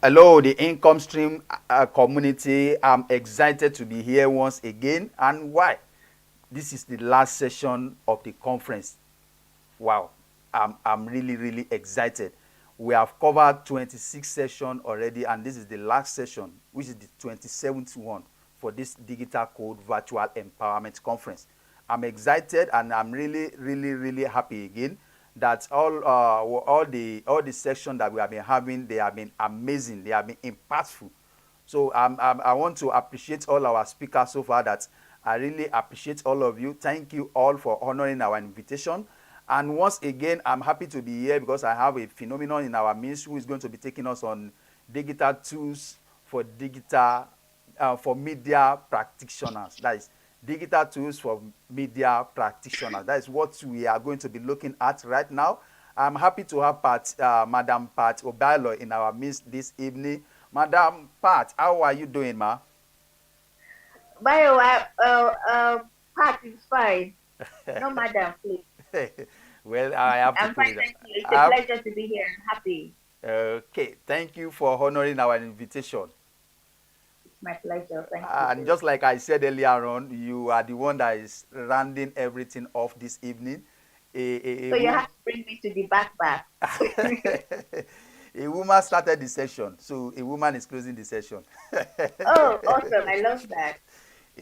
Hello, the income stream community. I'm excited to be here once again. And why? This is the last session of the conference. Wow, I'm really, really excited. We have covered 26 sessions already, and this is the last session, which is the 27th one for this Digital Code Virtual Empowerment Conference. I'm excited, and I'm really, really, really happy again that all the sessions that we have been having, they have been amazing. They have been impactful. So I want to appreciate all our speakers so far. That I really appreciate all of you. Thank you all for honoring our invitation. And once again, I'm happy to be here because I have a phenomenon in our midst who is going to be taking us on digital tools for for media practitioners. That is digital tools for media practitioners. That is what we are going to be looking at right now. I'm happy to have Madam Pat Obilor in our midst this evening. Madam Pat, how are you doing, ma? Bio, Pat is fine. No, madam, please. Well, I have to I'm put fine, it. thank you. It's a I pleasure to be here. I'm happy. Okay, thank you for honoring our invitation. It's my pleasure. Thank you, And too. just like I said earlier on, you are the one that is rounding everything off this evening. A So you woman, have to bring me to the back. a woman started the session, so a woman is closing the session. Oh, awesome. I love that.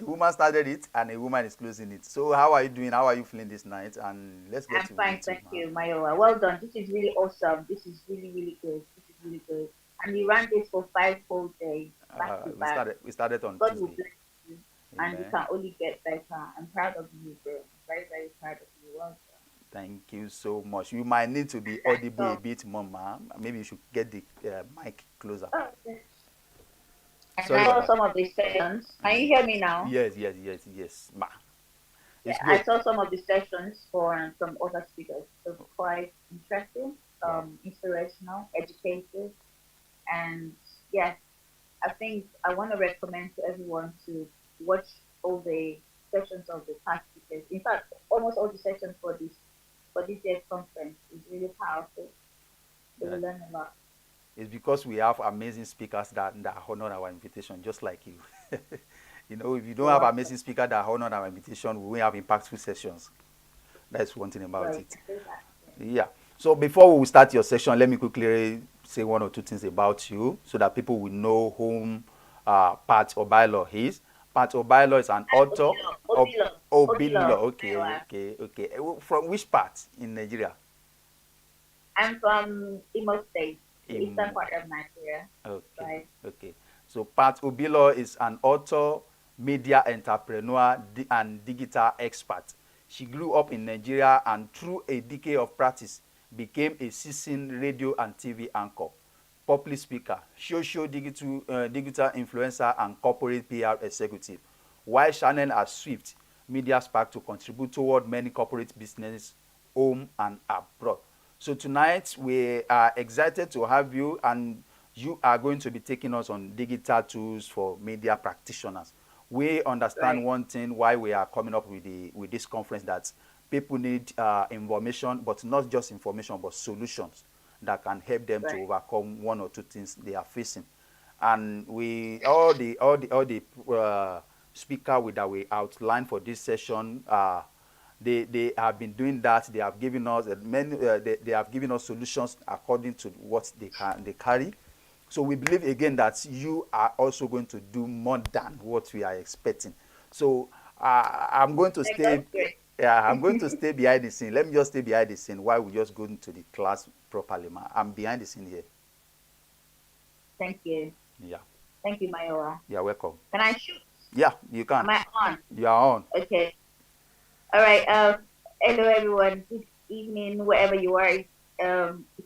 A woman started it, and a woman is closing it. So, how are you doing? How are you feeling this night? And let's get I'm to fine, it, thank ma. you, Mayowa. Well done. This is really awesome. This is really, really good. This is really good. And you ran this for 5 whole days, back to We back. started. We started on God will Tuesday. bless you. And you Amen. can only get better. I'm proud of you, bro. Very, very proud of you. Well done. Thank you so much. You might need to be That's audible a all. bit more, ma'am. Maybe you should get the mic closer. Oh, okay. And Sorry I about saw that. some of the sessions. Can you hear me now? Yes, yes, yes, yes, ma. Yeah, It's I good. saw some of the sessions for some other speakers. It was quite interesting, Wow. inspirational, educative, and yeah, I think I want to recommend to everyone to watch all the sessions of the past speakers. In fact, almost all the sessions for this year's conference is really powerful. They Yeah. will learn a lot. It's because we have amazing speakers that honor our invitation, just like you. If you don't You're have welcome. amazing speaker that honor our invitation, we won't have impactful sessions. That's one thing about Right. it. I feel that. Yeah. Yeah. So before we start your session, let me quickly say one or two things about you so that people will know whom Pat Obilor is. Pat Obilor is an I'm author of Obilor. Obilor. Okay, okay, okay. From which part in Nigeria? I'm from Imo State, the eastern In part of Nigeria. Okay, Right. okay. So Pat Obilor is an author, media entrepreneur, and digital expert. She grew up in Nigeria and through a decade of practice became a seasoned radio and TV anchor, public speaker, digital influencer, and corporate PR executive, while channeling her swift media spark to contribute toward many corporate business, home and abroad. So tonight we are excited to have you, and you are going to be taking us on digital tools for media practitioners. We understand Right. one thing why we are coming up with this conference, that people need information, but not just information, but solutions that can help them to Right. overcome one or two things they are facing. And we all the speaker that we outlined for this session, they have been doing that. They have given us they have given us solutions according to what they carry. So we believe again that you are also going to do more than what we are expecting. So I'm going to By God's stay. grace. Yeah, I'm going to stay behind the scene. Let me just stay behind the scene while we just go into the class properly, man. I'm behind the scene here. Thank you. Yeah, Thank you, Mayowa. you're welcome. Can I shoot? Yeah, you can. Am I on? You are on. Okay. All right. Hello everyone. Good evening, wherever you are. It's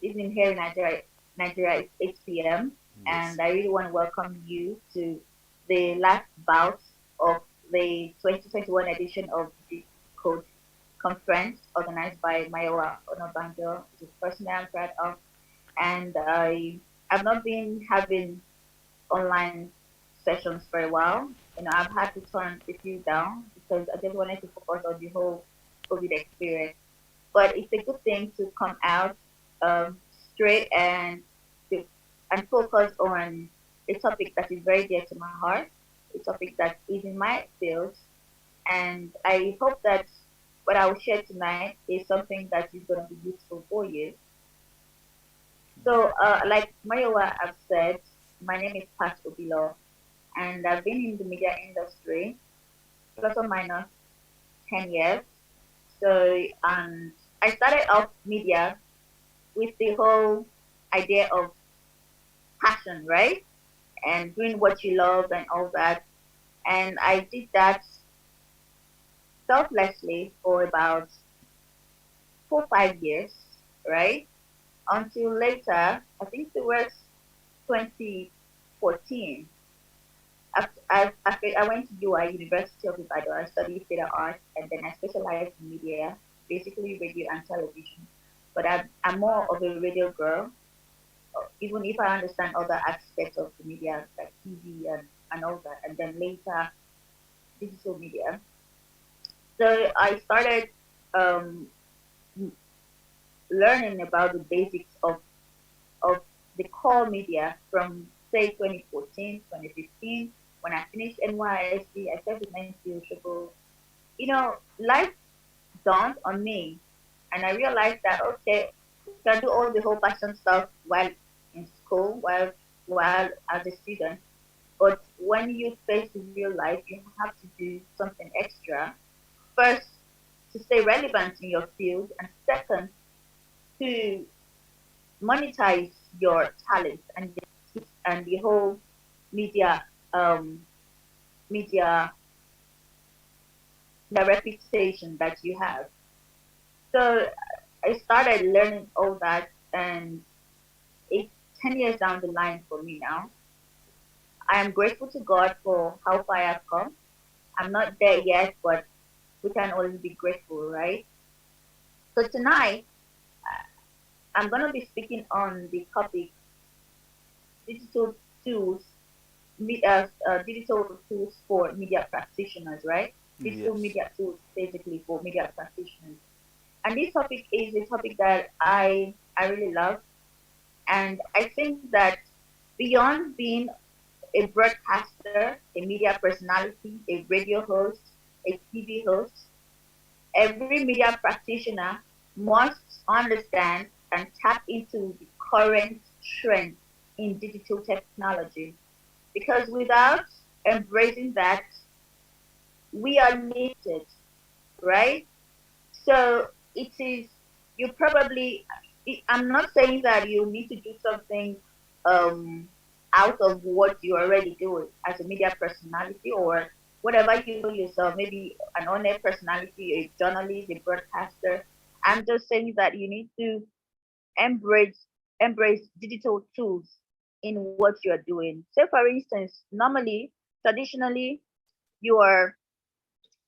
evening here in Nigeria. Nigeria is 8 p.m. Yes. And I really want to welcome you to the last bout of the 2021 edition of the Code Conference organized by Mayowa Onabanjo. It's a person that I'm proud of. And I've not been having online sessions for a while. I've had to turn a few down because I just wanted to focus on the whole COVID experience. But it's a good thing to come out straight and to and focus on a topic that is very dear to my heart, a topic that is in my field. And I hope that what I will share tonight is something that is going to be useful for you. So, like Mayowa have said, my name is Pat Obilor, and I've been in the media industry plus or minus 10 years. So, I started off media with the whole idea of passion, right? And doing what you love and all that. And I did that selflessly for about 4 5 years, right? Until later, I think it was 2014. After I went to UI, University of Ibadan, I studied theater arts, and then I specialized in media, basically radio and television. But I'm more of a radio girl, even if I understand other aspects of the media, like TV and all that, and then later digital media. So I started um, learning about the basics of the core media from say 2014, 2015. When I finished NYSC, I started with NCO. You know, life dawned on me, and I realized that okay, you can do all the whole passion stuff while in school, while as a student. But when you face real life, you have to do something extra. First, to stay relevant in your field, and second, to monetize your talent and the whole media um media the reputation that you have. So I started learning all that, and it's 10 years down the line for me now. I am grateful to God for how far I've come. I'm not there yet, but we can only be grateful, right? So tonight I'm gonna be speaking on the topic digital tools digital tools for media practitioners, right? Digital Yes. media tools basically for media practitioners. And this topic is a topic that I really love, and I think that beyond being a broadcaster, a media personality, a radio host, a TV host, every media practitioner must understand and tap into the current trend in digital technology, because without embracing that, we are limited, right? So it is, you probably, I'm not saying that you need to do something um, out of what you already do as a media personality or whatever you know yourself, maybe an on-air personality, a journalist, a broadcaster. I'm just saying that you need to embrace embrace digital tools in what you're doing. Say for instance, normally, traditionally, you are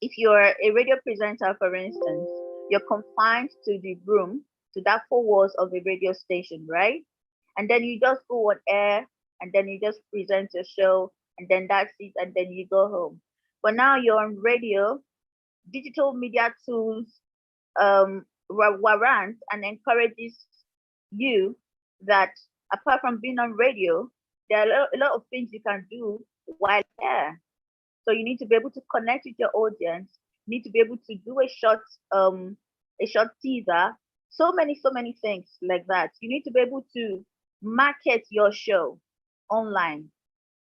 if you're a radio presenter, for instance, you're confined to the room, to that four walls of a radio station, right? And then you just go on air, and then you just present your show, and then that's it, and then you go home. But now you're on radio, digital media tools warrant and encourages you that apart from being on radio, there are a lot of things you can do while there. So you need to be able to connect with your audience. You need to be able to do a short teaser. So many things like that. You need to be able to market your show online.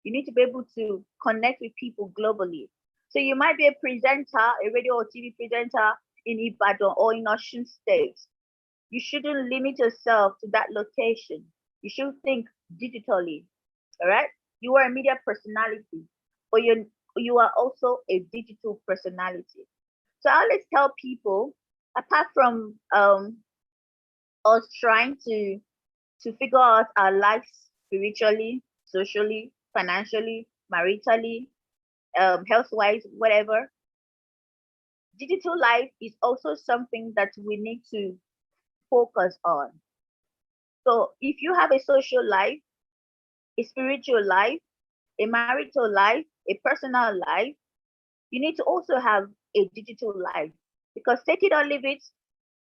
You need to be able to connect with people globally. So you might be a presenter, a radio or TV presenter in Ibadan or in Osun State. You shouldn't limit yourself to that location. You should think digitally. All right? You are a media personality, but you are also a digital personality. So I always tell people, apart from us trying to figure out our lives spiritually, socially, financially, maritally, health-wise, whatever, digital life is also something that we need to focus on. So if you have a social life, a spiritual life, a marital life, a personal life, you need to also have a digital life, because take it or leave it,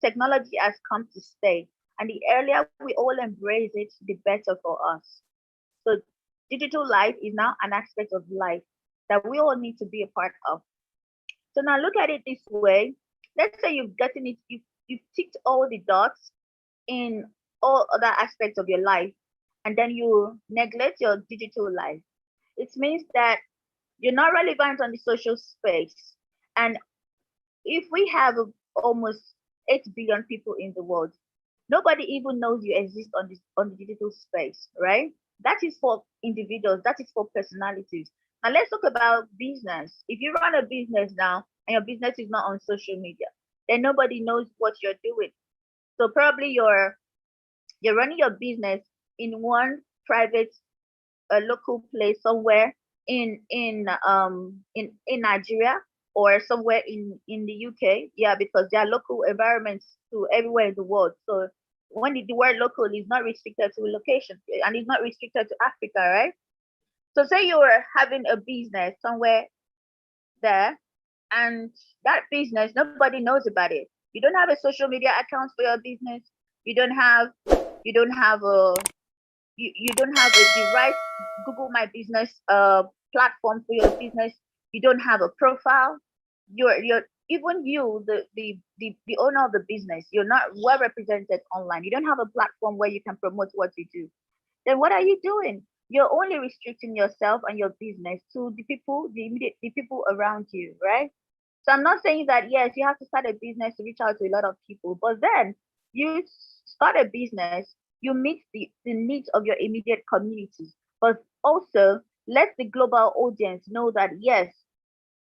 technology has come to stay. And the earlier we all embrace it, the better for us. Digital life is now an aspect of life that we all need to be a part of. So now look at it this way. Let's say you've gotten it, you've ticked all the dots in all other aspects of your life, and then you neglect your digital life. It means that you're not relevant on the social space. And if we have almost 8 billion people in the world, nobody even knows you exist on the digital space, right? That is for individuals, that is for personalities. Now let's talk about business. If you run a business now and your business is not on social media, then nobody knows what you're doing. So probably you're running your business in one private local place somewhere in Nigeria, or somewhere in the UK. Yeah, because there are local environments to everywhere in the world. So when the word local is not restricted to a location, and it's not restricted to Africa, right? So say you're having a business somewhere there, and that business, nobody knows about it. You don't have a social media account for your business. You don't have you don't have a you don't have the right Google My Business platform for your business. You don't have a profile. You're even you, the owner of the business, you're not well represented online. You don't have a platform where you can promote what you do. Then what are you doing? You're only restricting yourself and your business to the people around you, right? So I'm not saying that yes, you have to start a business to reach out to a lot of people, but then you start a business, you meet the needs of your immediate communities, but also let the global audience know that yes,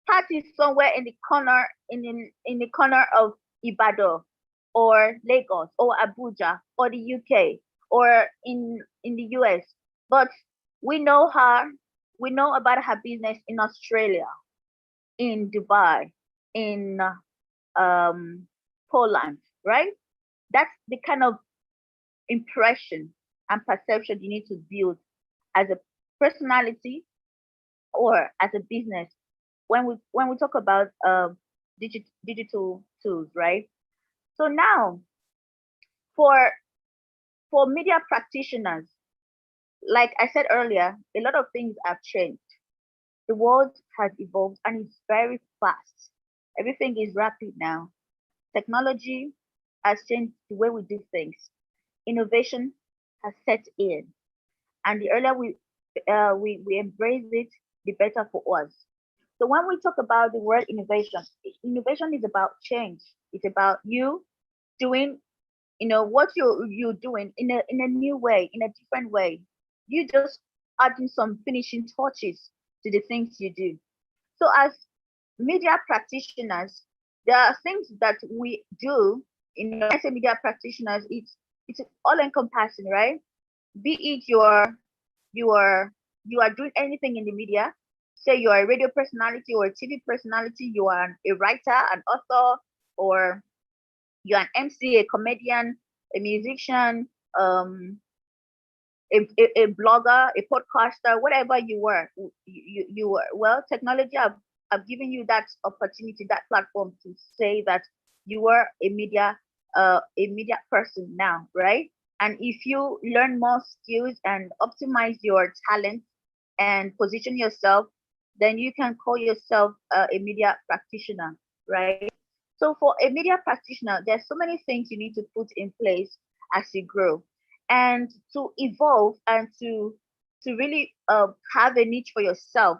Tat is somewhere in the corner in the corner of Ibadan or Lagos or Abuja or the UK or in the US. But we know her, we know about her business in Australia, in Dubai, in um, Poland, right? That's the kind of impression and perception you need to build as a personality or as a business when we talk about digital tools, right? So now for media practitioners, like I said earlier, a lot of things have changed. The world has evolved and it's very fast. Everything is rapid now. Technology has changed the way we do things. Innovation has set in, and the earlier we embrace it, the better for us. So when we talk about the word innovation, innovation is about change. It's about you doing, what you're doing in a new way, in a different way. You just adding some finishing touches to the things you do. So as media practitioners, there are things that we do. When I say media practitioners, it's all encompassing, right? Be it you are you are doing anything in the media. Say you are a radio personality or a TV personality, you are a writer, an author, or you're an MC, a comedian, a musician, a blogger, a podcaster, whatever you were, you were. Well, technology have given you that opportunity, that platform to say that you are a media person now, right? And if you learn more skills and optimize your talent and position yourself, then you can call yourself a media practitioner, right? So for a media practitioner, there's so many things you need to put in place as you grow and to evolve and to really have a niche for yourself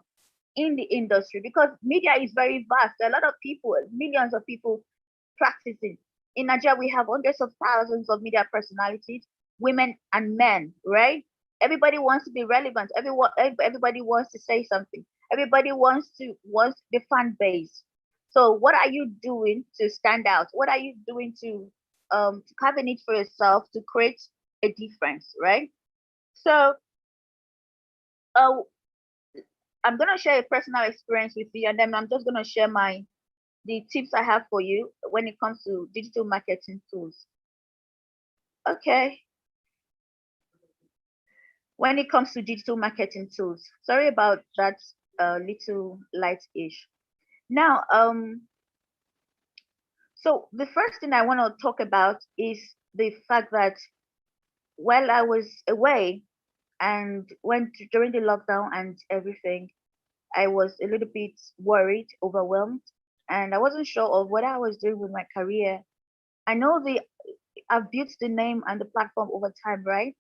in the industry, because media is very vast. There are a lot of people, millions of people practicing. In Nigeria, we have hundreds of thousands of media personalities, women and men, right? Everybody wants to be relevant. Everybody wants to say something. Everybody wants the fan base. So what are you doing to stand out? What are you doing to have a need for yourself to create a difference, right? So uh, I'm gonna share a personal experience with you, and then I'm just gonna share the tips I have for you when it comes to digital marketing tools. Okay. When it comes to digital marketing tools, sorry about that little light ish. Now, so the first thing I want to talk about is the fact that while I was away, And when during the lockdown and everything, I was a little bit worried, overwhelmed, and I wasn't sure of what I was doing with my career. I know I've built the name and the platform over time, right?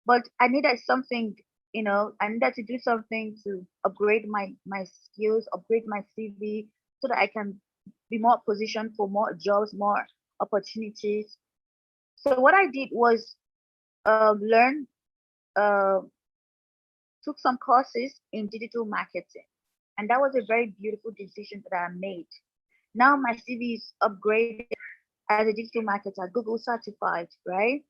But I needed something, I needed to do something to upgrade my skills, upgrade my CV, so that I can be more positioned for more jobs, more opportunities. So what I did was learn, uh, took some courses in digital marketing, and that was a very beautiful decision that I made. Now my CV is upgraded as a digital marketer, Google certified, right?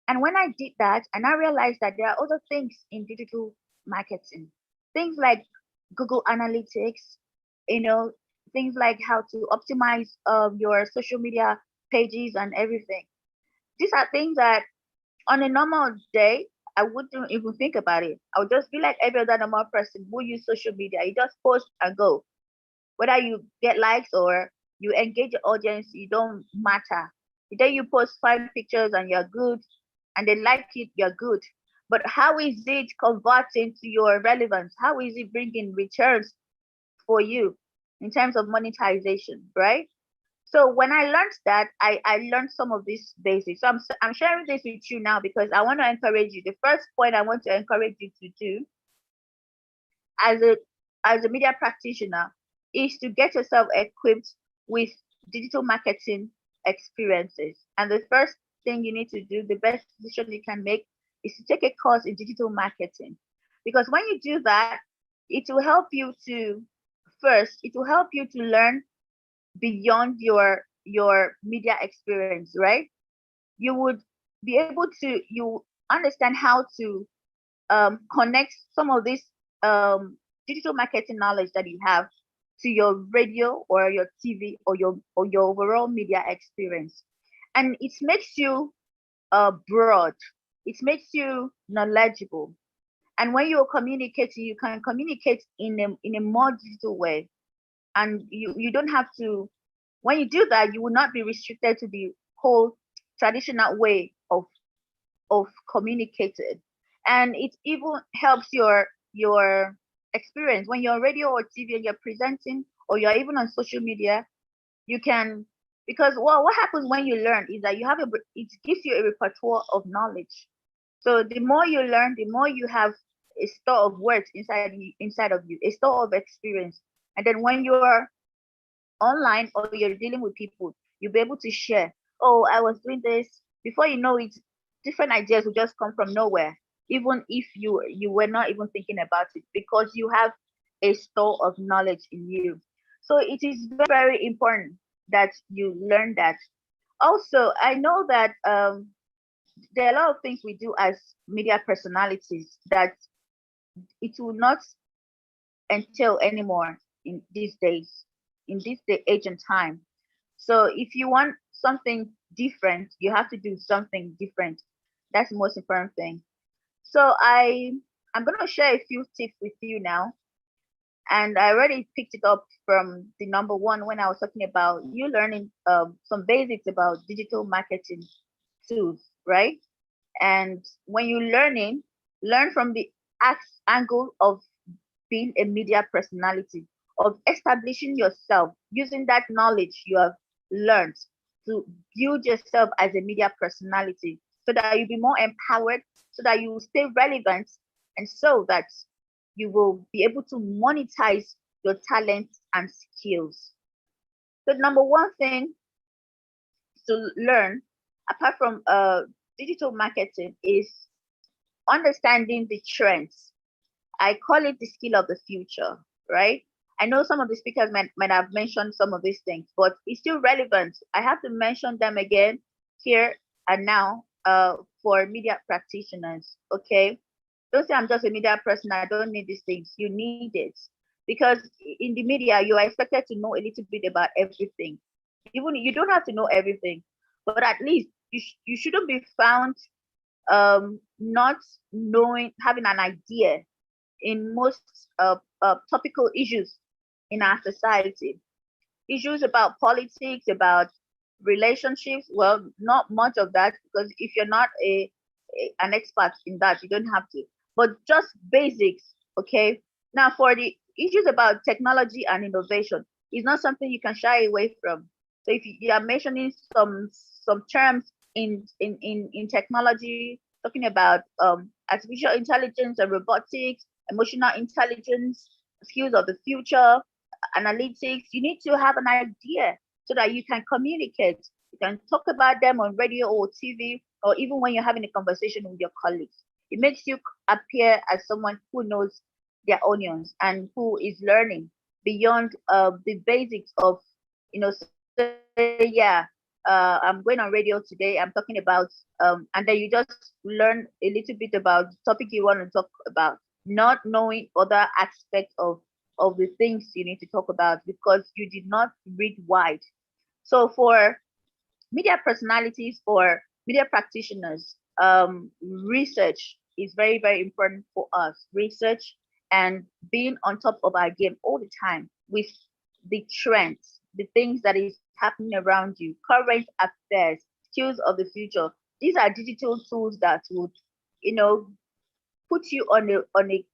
And when I did that, and I realized that there are other things in digital marketing, things like Google Analytics, you know, things like how to optimize your social media pages and everything. These are things that on a normal day, I wouldn't even think about it. I would just be like every other normal person who use social media. You just post and go. Whether you get likes or you engage your audience, it don't matter. Either you post 5 pictures and you're good, and they like it, you're good. But how is it converting to your relevance? How is it bringing returns for you in terms of monetization, right? So when I learned that, I learned some of these basics. So I'm sharing this with you now because I want to encourage you. The first point I want to encourage you to do as a media practitioner is to get yourself equipped with digital marketing experiences. And the first thing you need to do, the best decision you can make, is to take a course in digital marketing. Because when you do that, it will help you to it will help you to learn beyond your media experience, right? You would be able to you understand how to connect some of this digital marketing knowledge that you have to your radio or your TV or your overall media experience, and it makes you broad. It makes you knowledgeable, and when you're communicating, you can communicate in a more digital way, and you don't have to. When you do that, you will not be restricted to the whole traditional way of communicated, and it even helps your experience when you're on radio or TV and you're presenting or you're even on social media. You can, because well, what happens when you learn is that it gives you a repertoire of knowledge. So the more you learn, the more you have a store of words inside of you, a store of experience, and then when you're online or you're dealing with people, you'll be able to share. Oh, I was doing this. Before you know it, different ideas will just come from nowhere, even if you were not even thinking about it, because you have a store of knowledge in you. So it is very, very important that you learn that. Also, I know that there are a lot of things we do as media personalities that it will not entail anymore in these days, in this day, age and time. So if you want something different, you have to do something different. That's the most important thing. So I'm gonna share a few tips with you now. And I already picked it up from the number one when I was talking about you learning some basics about digital marketing tools, right? And when you're learning, learn from the angle of being a media personality, of establishing yourself using that knowledge you have learned to build yourself as a media personality so that you'll be more empowered, so that you will stay relevant, and so that you will be able to monetize your talents and skills. So, number one thing to learn apart from digital marketing is understanding the trends. I call it the skill of the future, right? I know some of the speakers might have mentioned some of these things, but it's still relevant. I have to mention them again here and now for media practitioners, okay? Don't say I'm just a media person, I don't need these things. You need it. Because in the media, you are expected to know a little bit about everything. Even you don't have to know everything, but at least you shouldn't be found not knowing, having an idea in most topical issues in our society. Issues about politics, about relationships. Well, not much of that because if you're not an expert in that, you don't have to. but just basics. Okay. Now, for the issues about technology and innovation, it's not something you can shy away from. So if you are mentioning some terms in technology, talking about artificial intelligence and robotics, emotional intelligence, skills of the future, analytics, you need to have an idea so that you can communicate. You can talk about them on radio or TV, or even when you're having a conversation with your colleagues. It makes you appear as someone who knows their onions and who is learning beyond the basics of, say, yeah, I'm going on radio today, I'm talking about, and then you just learn a little bit about the topic you want to talk about, not knowing other aspects of the things you need to talk about because you did not read wide. So for media personalities or media practitioners, research is very, very important for us. Research and being on top of our game all the time with the trends, the things that is happening around you, current affairs, skills of the future. These are digital tools that would, you know, put you on a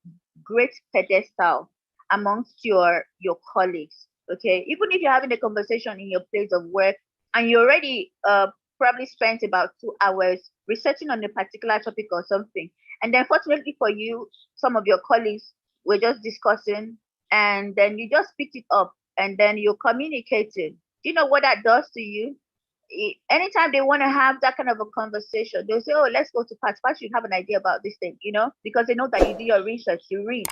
great pedestal amongst your colleagues. Okay, even if you're having a conversation in your place of work and you already probably spent about 2 hours researching on a particular topic or something, and then fortunately for you, some of your colleagues were just discussing, and then you just picked it up, and then you're communicating. Do you know what that does to you? Anytime they want to have that kind of a conversation, they'll say, "Oh, let's go to Pat. Pat should have an idea about this thing," because they know that you do your research, you read.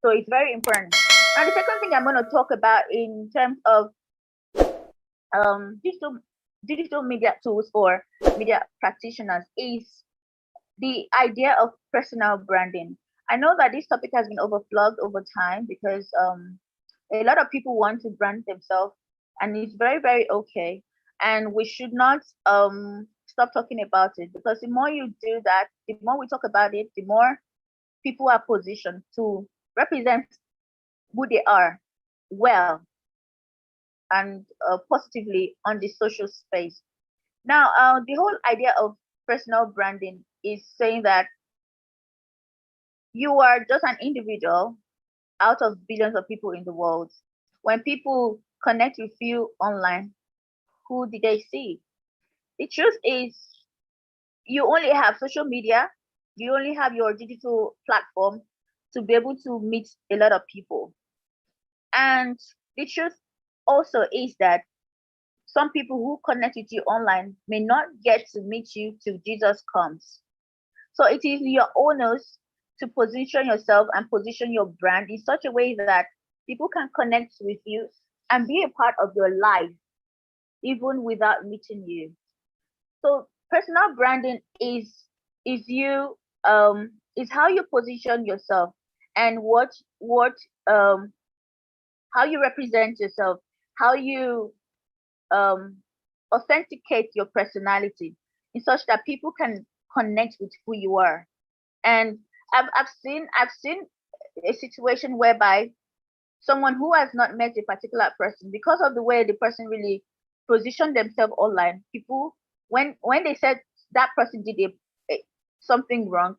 So it's very important. And the second thing I'm going to talk about in terms of digital media tools for media practitioners is the idea of personal branding. I know that this topic has been overflogged over time because a lot of people want to brand themselves, and it's very, very okay. And we should not stop talking about it, because the more you do that, the more we talk about it, the more people are positioned to represent who they are well and positively on the social space. Now, the whole idea of personal branding is saying that you are just an individual out of billions of people in the world. When people connect with you online, who did they see? The truth is, you only have social media, you only have your digital platform to be able to meet a lot of people. And the truth also is that some people who connect with you online may not get to meet you till Jesus comes. So it is your onus to position yourself and position your brand in such a way that people can connect with you and be a part of your life even without meeting you. So personal branding is you is how you position yourself and what um how you represent yourself, how you um authenticate your personality in such that people can connect with who you are. And I've seen a situation whereby someone who has not met a particular person, because of the way the person really positioned themselves online, people, when they said that person did something wrong,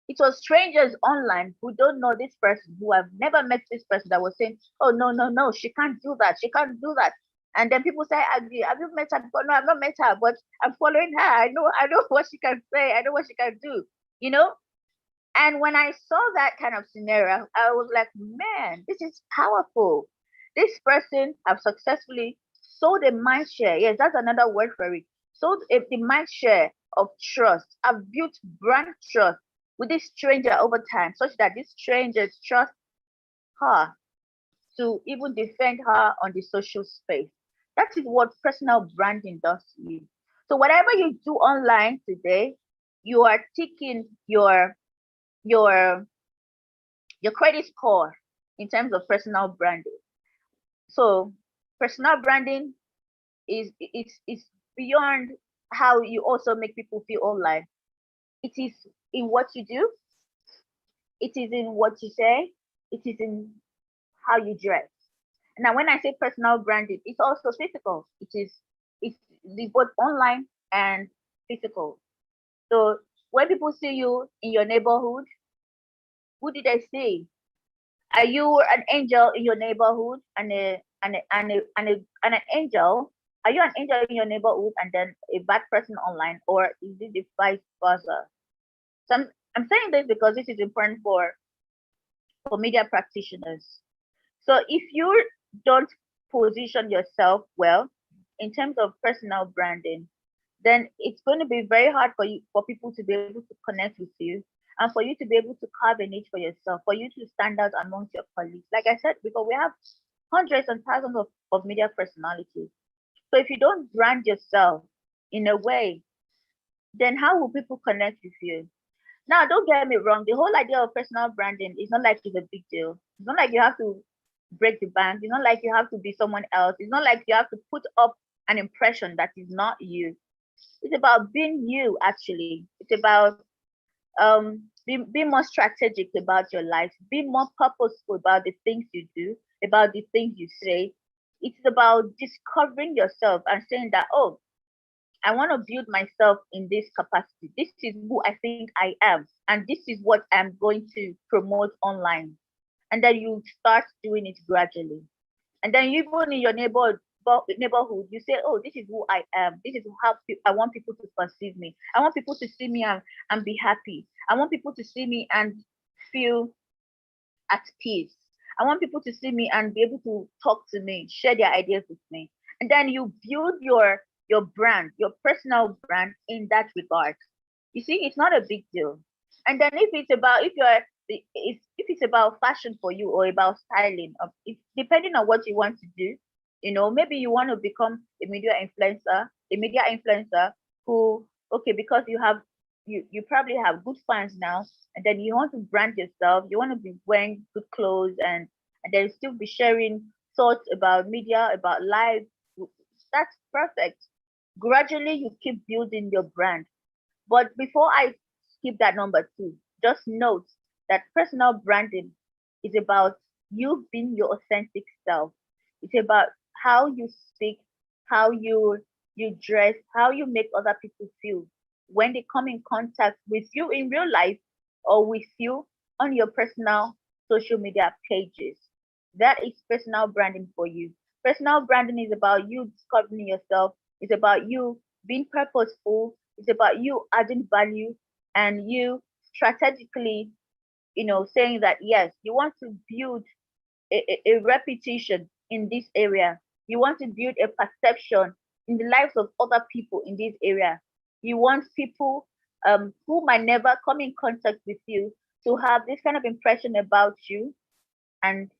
it was strangers online who don't know this person, who have never met this person, that was saying, "Oh, no, no, no, she can't do that. She can't do that." And then people say, "Have you met her before?" "No, I've not met her, but I'm following her. I know what she can say. I know what she can do." You know. And when I saw that kind of scenario, I was like, "Man, this is powerful. This person have successfully sold a mind share." Yes, that's another word for it. Sold the mind share of trust. I've built brand trust with this stranger over time, such that this stranger trusts her to even defend her on the social space. That is what personal branding does to you. So whatever you do online today, you are taking your your credit score in terms of personal branding. So personal branding is beyond how you also make people feel online. It is in what you do, it is in what you say, it is in how you dress. Now, when I say personal branding, it's also physical. It's both online and physical. So when people see you in your neighborhood, Who did I say? Are you an angel in your neighborhood and an angel? Are you an angel in your neighborhood and then a bad person online, or is it the vice versa? So I'm saying this because this is important for media practitioners. So if you don't position yourself well in terms of personal branding, then it's going to be very hard for people to be able to connect with you and for you to be able to carve a niche for yourself, for you to stand out amongst your colleagues. Like I said before, we have hundreds and thousands of media personalities. So if you don't brand yourself in a way, then how will people connect with you? Now, don't get me wrong. The whole idea of personal branding is not like it's a big deal. It's not like you have to break the bank. It's not like you have to be someone else. It's not like you have to put up an impression that is not you. It's about being you, actually. It's about being more strategic about your life, being more purposeful about the things you do, about the things you say. It's about discovering yourself and saying that, oh, I want to build myself in this capacity. This is who I think I am, and this is what I'm going to promote online. And then you start doing it gradually. And then even in your neighborhood, you say, "Oh, this is who I am. This is how I want people to perceive me. I want people to see me and be happy. I want people to see me and feel at peace. I want people to see me and be able to talk to me, share their ideas with me." And then you build your brand, your personal brand in that regard. You see, it's not a big deal. And then if it's about fashion for you or about styling, depending on what you want to do, maybe you want to become a media influencer who, okay, because you probably have good fans now, and then you want to brand yourself, you want to be wearing good clothes, and then still be sharing thoughts about media, about life. That's perfect. Gradually you keep building your brand. But before I skip that number two, just note that personal branding is about you being your authentic self. It's about how you speak, how you dress, how you make other people feel when they come in contact with you in real life or with you on your personal social media pages. That is personal branding for you. Personal branding is about you discovering yourself. It's about you being purposeful. It's about you adding value and you strategically, saying that yes, you want to build a reputation in this area. You want to build a perception in the lives of other people in this area. You want people who might never come in contact with you to have this kind of impression about you. And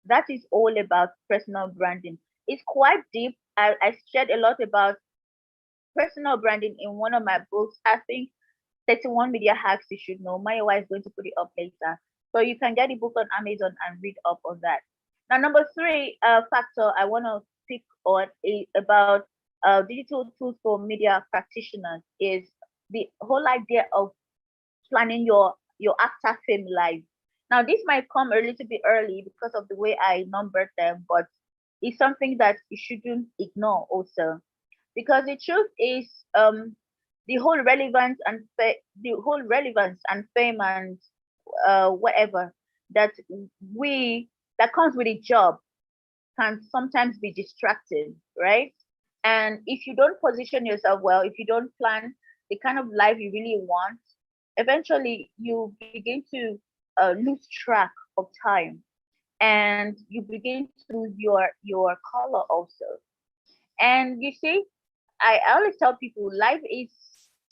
that is all about personal branding. It's quite deep. I shared a lot about personal branding in one of my books. I think 31 media hacks you should know. Maya is going to put it up later. So you can get the book on Amazon and read up on that. Now, number three factor I want to pick on is about digital tools for media practitioners is the whole idea of planning your after fame life. Now, this might come a little bit early because of the way I numbered them, but it's something that you shouldn't ignore also, because the truth is the whole relevance and fame and whatever that we that comes with a job can sometimes be distracting, right? And if you don't position yourself well, if you don't plan the kind of life you really want, eventually you begin to lose track of time, and you begin to lose your color also. And you see, I always tell people life is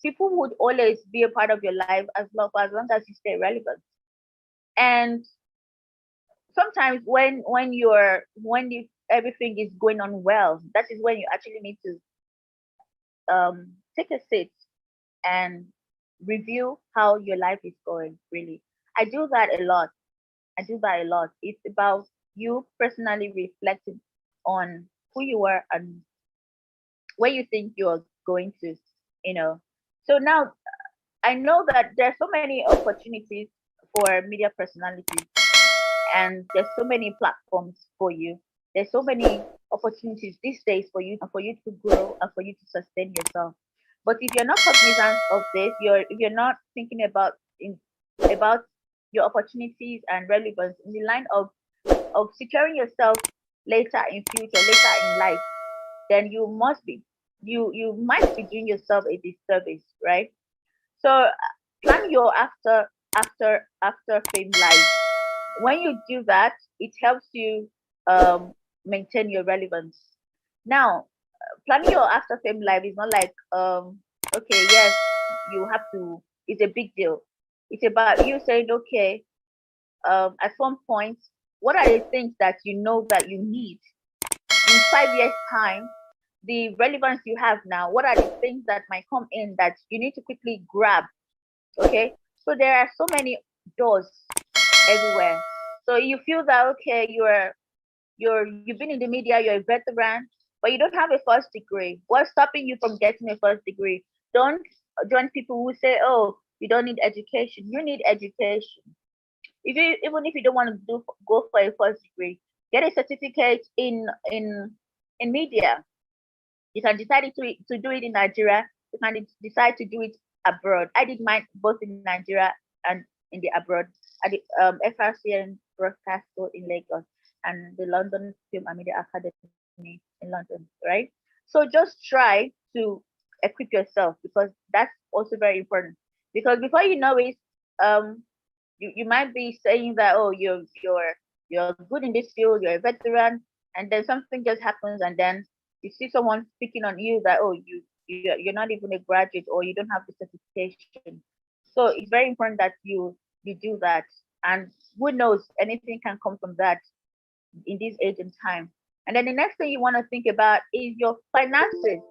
people would always be a part of your life as long as you stay relevant. And sometimes when everything is going on well, that is when you actually need to take a seat and review how your life is going. Really, I do that a lot. It's about you personally reflecting on who you are and where you think you're going to, you know. So now I know that there's so many opportunities for media personalities, and there's so many platforms for you. There's so many opportunities these days for you to grow and for you to sustain yourself. But if you're not cognizant of this, if you're not thinking about your opportunities and relevance in the line of securing yourself later in future, later in life, then you might be doing yourself a disservice, right? So plan your after fame life. When you do that, it helps you um, maintain your relevance. Now, planning your after fame life is not like okay, yes, you have to. It's a big deal. It's about you saying, okay, at some point, what are the things that you know that you need in 5 years' time? The relevance you have now. What are the things that might come in that you need to quickly grab? Okay, so there are so many doors everywhere. So you feel that okay, you've been in the media, you're a veteran, but you don't have a first degree. What's stopping you from getting a first degree? Don't join people who say, oh, you don't need education. You need education. If you even if you don't want to go for a first degree, get a certificate in media. You can decide to do it in Nigeria. You can decide to do it abroad. I did mine both in Nigeria and in the abroad at the FRCN Broadcast School in Lagos and the London Film and Media Academy in London, right? So just try to equip yourself because that's also very important. Because before you know it, um, you might be saying that oh you're good in this field, you're a veteran, and then something just happens, and then you see someone speaking on you that oh you're not even a graduate or you don't have the certification. So it's very important that you do that, and who knows, anything can come from that in this age and time. And then the next thing you want to think about is your finances.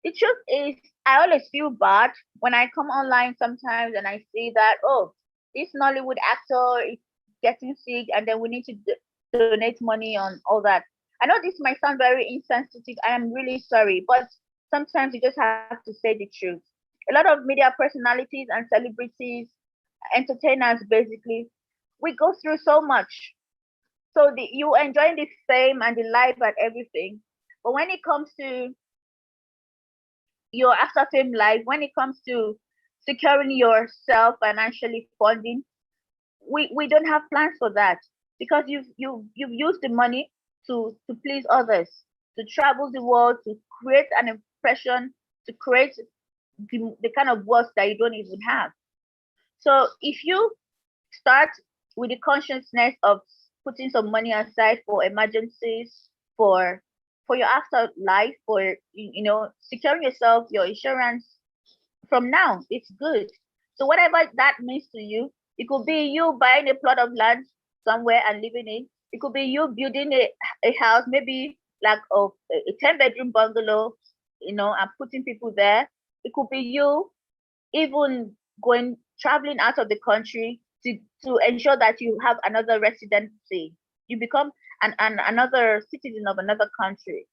The truth is, I always feel bad when I come online sometimes and I see that, oh, this Nollywood actor is getting sick and then we need to donate money on all that. I know this might sound very insensitive. I am really sorry, but sometimes you just have to say the truth. A lot of media personalities and celebrities, entertainers basically, we go through so much. So you enjoying the fame and the life and everything. But when it comes to your after fame life, when it comes to securing yourself financially funding, we don't have plans for that because you've used the money to please others, to travel the world, to create an impression, to create the kind of worth that you don't even have. So if you start with the consciousness of putting some money aside for emergencies, for for your afterlife, for securing yourself, your insurance from now, it's good. So whatever that means to you, it could be you buying a plot of land somewhere and living in. It could be you building a house, maybe like a 10-bedroom bungalow, and putting people there. It could be you even going traveling out of the country to ensure that you have another residency. You become another citizen of another country.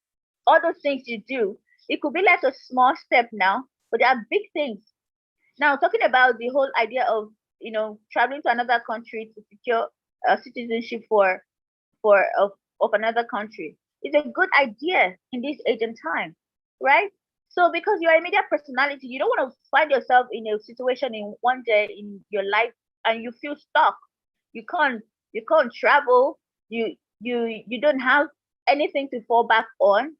All those things you do, it could be like a small step now, but there are big things. Now, talking about the whole idea of traveling to another country to secure citizenship of another country is a good idea in this age and time, right? So because you're a media personality, you don't want to find yourself in a situation in one day in your life and you feel stuck. You can't travel. You don't have anything to fall back on.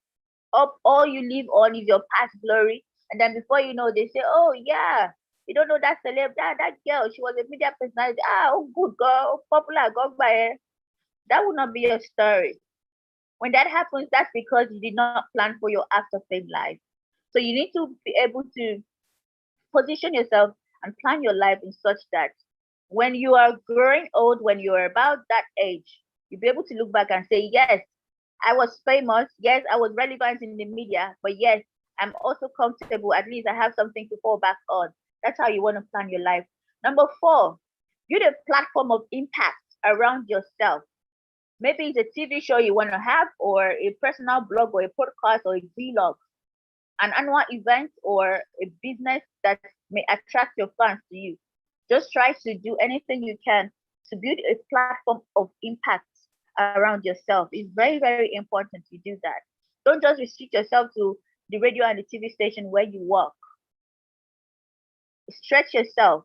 All you live on is your past glory. And then before you know, they say, oh yeah, you don't know that celeb, that girl, she was a media personality. Ah, oh good girl, popular, go by her. That would not be your story. When that happens, that's because you did not plan for your after fame life. So you need to be able to position yourself and plan your life in such that when you are growing old, when you are about that age, you'll be able to look back and say, yes, I was famous. Yes, I was relevant in the media, but yes, I'm also comfortable. At least I have something to fall back on. That's how you want to plan your life. Number four, build a platform of impact around yourself. Maybe it's a TV show you want to have, or a personal blog, or a podcast, or a vlog, an annual event, or a business that may attract your fans to you. Just try to do anything you can to build a platform of impact around yourself. It's very, very important to do that. Don't just restrict yourself to the radio and the TV station where you work. Stretch yourself.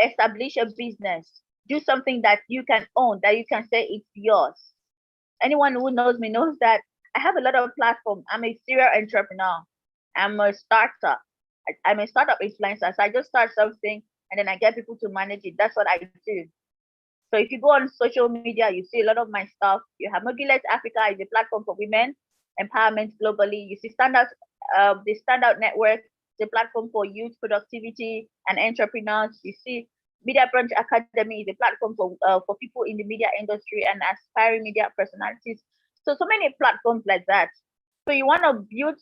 establish a business, do something that you can own, that you can say it's yours. Anyone who knows me knows that I have a lot of platforms. I'm a serial entrepreneur. I'm a starter. I'm a startup influencer. So I just start something and then I get people to manage it. That's what I do. So if you go on social media, you see a lot of my stuff. You have Mobilet Africa is a platform for women empowerment globally. You see the Standout Network, the platform for youth productivity and entrepreneurs. You see Media Branch Academy is a platform for people in the media industry and aspiring media personalities. So many platforms like that. So you want to build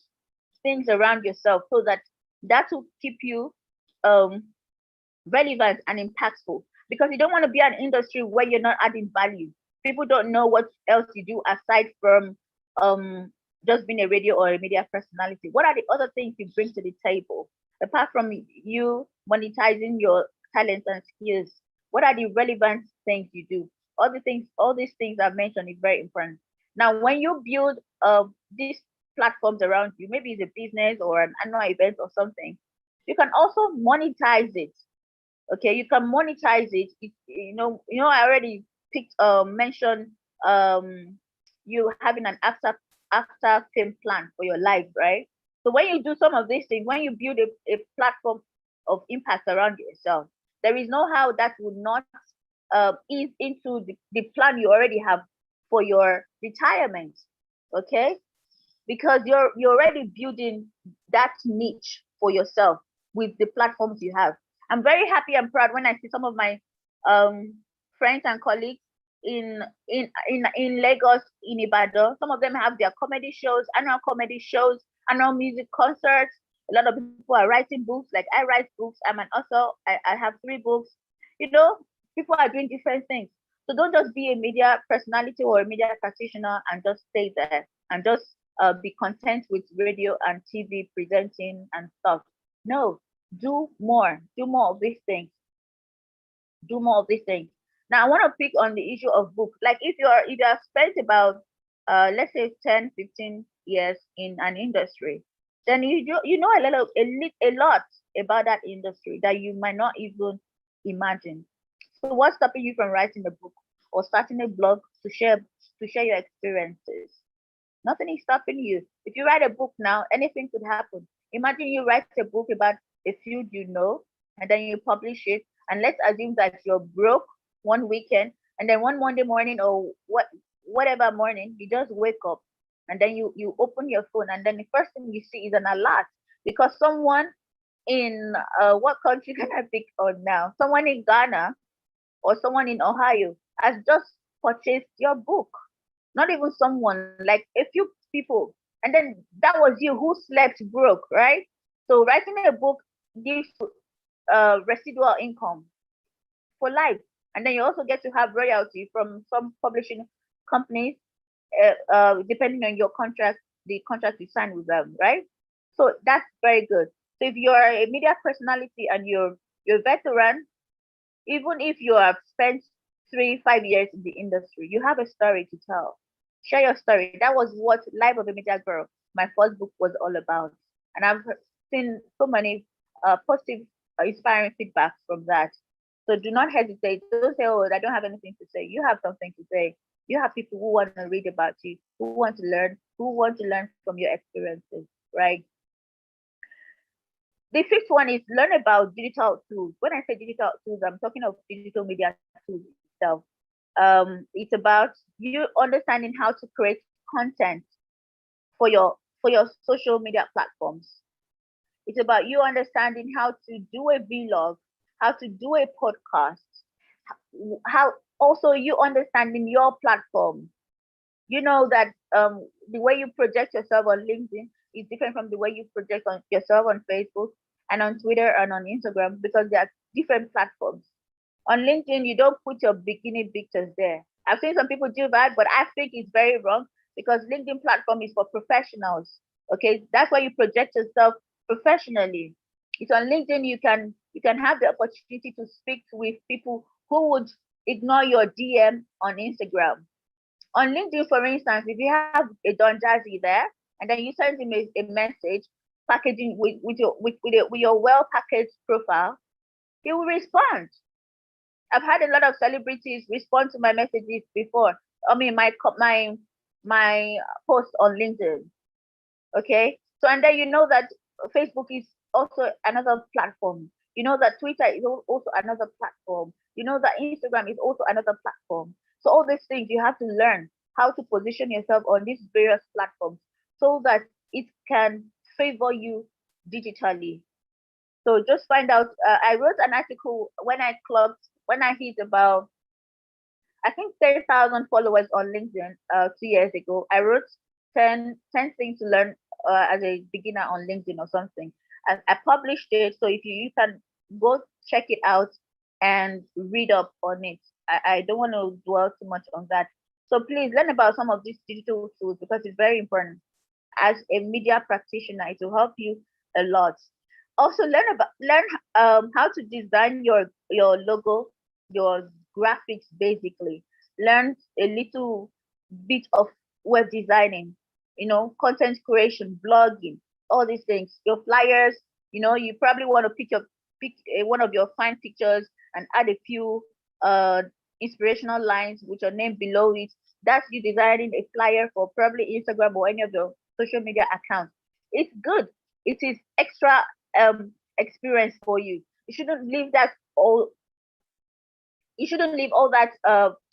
things around yourself so that will keep you um relevant and impactful, because you don't want to be an industry where you're not adding value. People don't know what else you do aside from um just being a radio or a media personality. What are the other things you bring to the table apart from you monetizing your talents and skills? What are the relevant things you do? All these things I've mentioned is very important. Now when you build these platforms around you, maybe it's a business or an annual event or something, you can also monetize it. Okay, you can monetize it. I already picked mentioned you having an after fame plan for your life, right? So when you do some of these things, when you build a platform of impact around yourself, there is no how that would not ease into the plan you already have for your retirement. Okay, because you're already building that niche for yourself with the platforms you have. I'm very happy and proud when I see some of my um, friends and colleagues in Lagos, in Ibadan. Some of them have their comedy shows, annual music concerts. A lot of people are writing books. Like I write books. I'm an author. I have 3 books. You know, people are doing different things. So don't just be a media personality or a media practitioner and just stay there and just be content with radio and TV presenting and stuff. No, do more. Do more of these things. Do more of these things. Now I want to pick on the issue of books. Like if you have spent about let's say 10, 15 years in an industry, then you know a lot about that industry that you might not even imagine. So what's stopping you from writing a book or starting a blog to share your experiences? Nothing is stopping you. If you write a book now, anything could happen. Imagine you write a book about a field you know, and then you publish it. And let's assume that you're broke one weekend, and then one Monday morning or whatever morning, you just wake up, and then you open your phone, and then the first thing you see is an alert because someone in what country can I pick on now? Someone in Ghana or someone in Ohio has just purchased your book. Not even someone, like a few people. And then that was you who slept broke, right? So writing a book gives residual income for life. And then you also get to have royalty from some publishing companies, depending on your contract, the contract you sign with them, right? So that's very good. So if you're a media personality and you're a veteran, even if you have spent 3, 5 years in the industry, you have a story to tell. Share your story. That was what Life of a Media Girl, my first book, was all about. And I've seen so many positive, inspiring feedbacks from that. So do not hesitate. Don't say, oh, I don't have anything to say. You have something to say. You have people who want to read about you, who want to learn from your experiences, right? The fifth one is learn about digital tools. When I say digital tools, I'm talking of digital media tools itself. It's about you understanding how to create content for your social media platforms. It's about you understanding how to do a vlog, how to do a podcast, how also you understanding your platform. You know that the way you project yourself on LinkedIn is different from the way you project on yourself on Facebook and on Twitter and on Instagram because they are different platforms. On LinkedIn, you don't put your bikini pictures there. I've seen some people do that, but I think it's very wrong because LinkedIn platform is for professionals. Okay, that's why you project yourself professionally. It's on LinkedIn you can have the opportunity to speak with people who would ignore your DM on Instagram. On LinkedIn, for instance, if you have a Don Jazzy there and then you send him a message packaging with your well packaged profile, he will respond. I've had a lot of celebrities respond to my messages before. I mean, my post on LinkedIn. Okay, so and then you know that Facebook is also another platform. You know that Twitter is also another platform. You know that Instagram is also another platform. So all these things you have to learn how to position yourself on these various platforms so that it can favor you digitally. So just find out. I wrote an article when I hit about I think 30,000 followers on LinkedIn 2 years ago. I wrote 10 things to learn as a beginner on LinkedIn or something. I published it, so if you can go check it out and read up on it. I don't want to dwell too much on that. So please learn about some of these digital tools because it's very important. As a media practitioner, it will help you a lot. Also, learn how to design your logo, your graphics, basically. Learn a little bit of web designing, content creation, blogging, all these things. Your flyers, you probably want to pick one of your fine pictures and add a few inspirational lines with your name below it. That's you designing a flyer for probably Instagram or any of your social media accounts. It's good. It is extra experience for you. You shouldn't leave that all. You shouldn't leave all that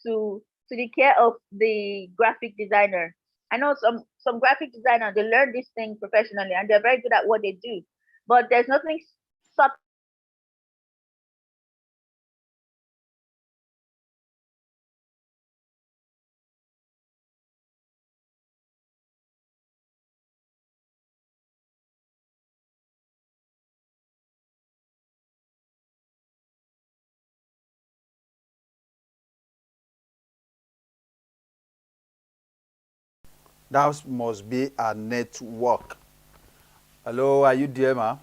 to the care of the graphic designer. I know some graphic designers, they learn this thing professionally and they're very good at what they do. But there's nothing substituting the experience of learning how to design your That must be a network. Hello, are you there, ma?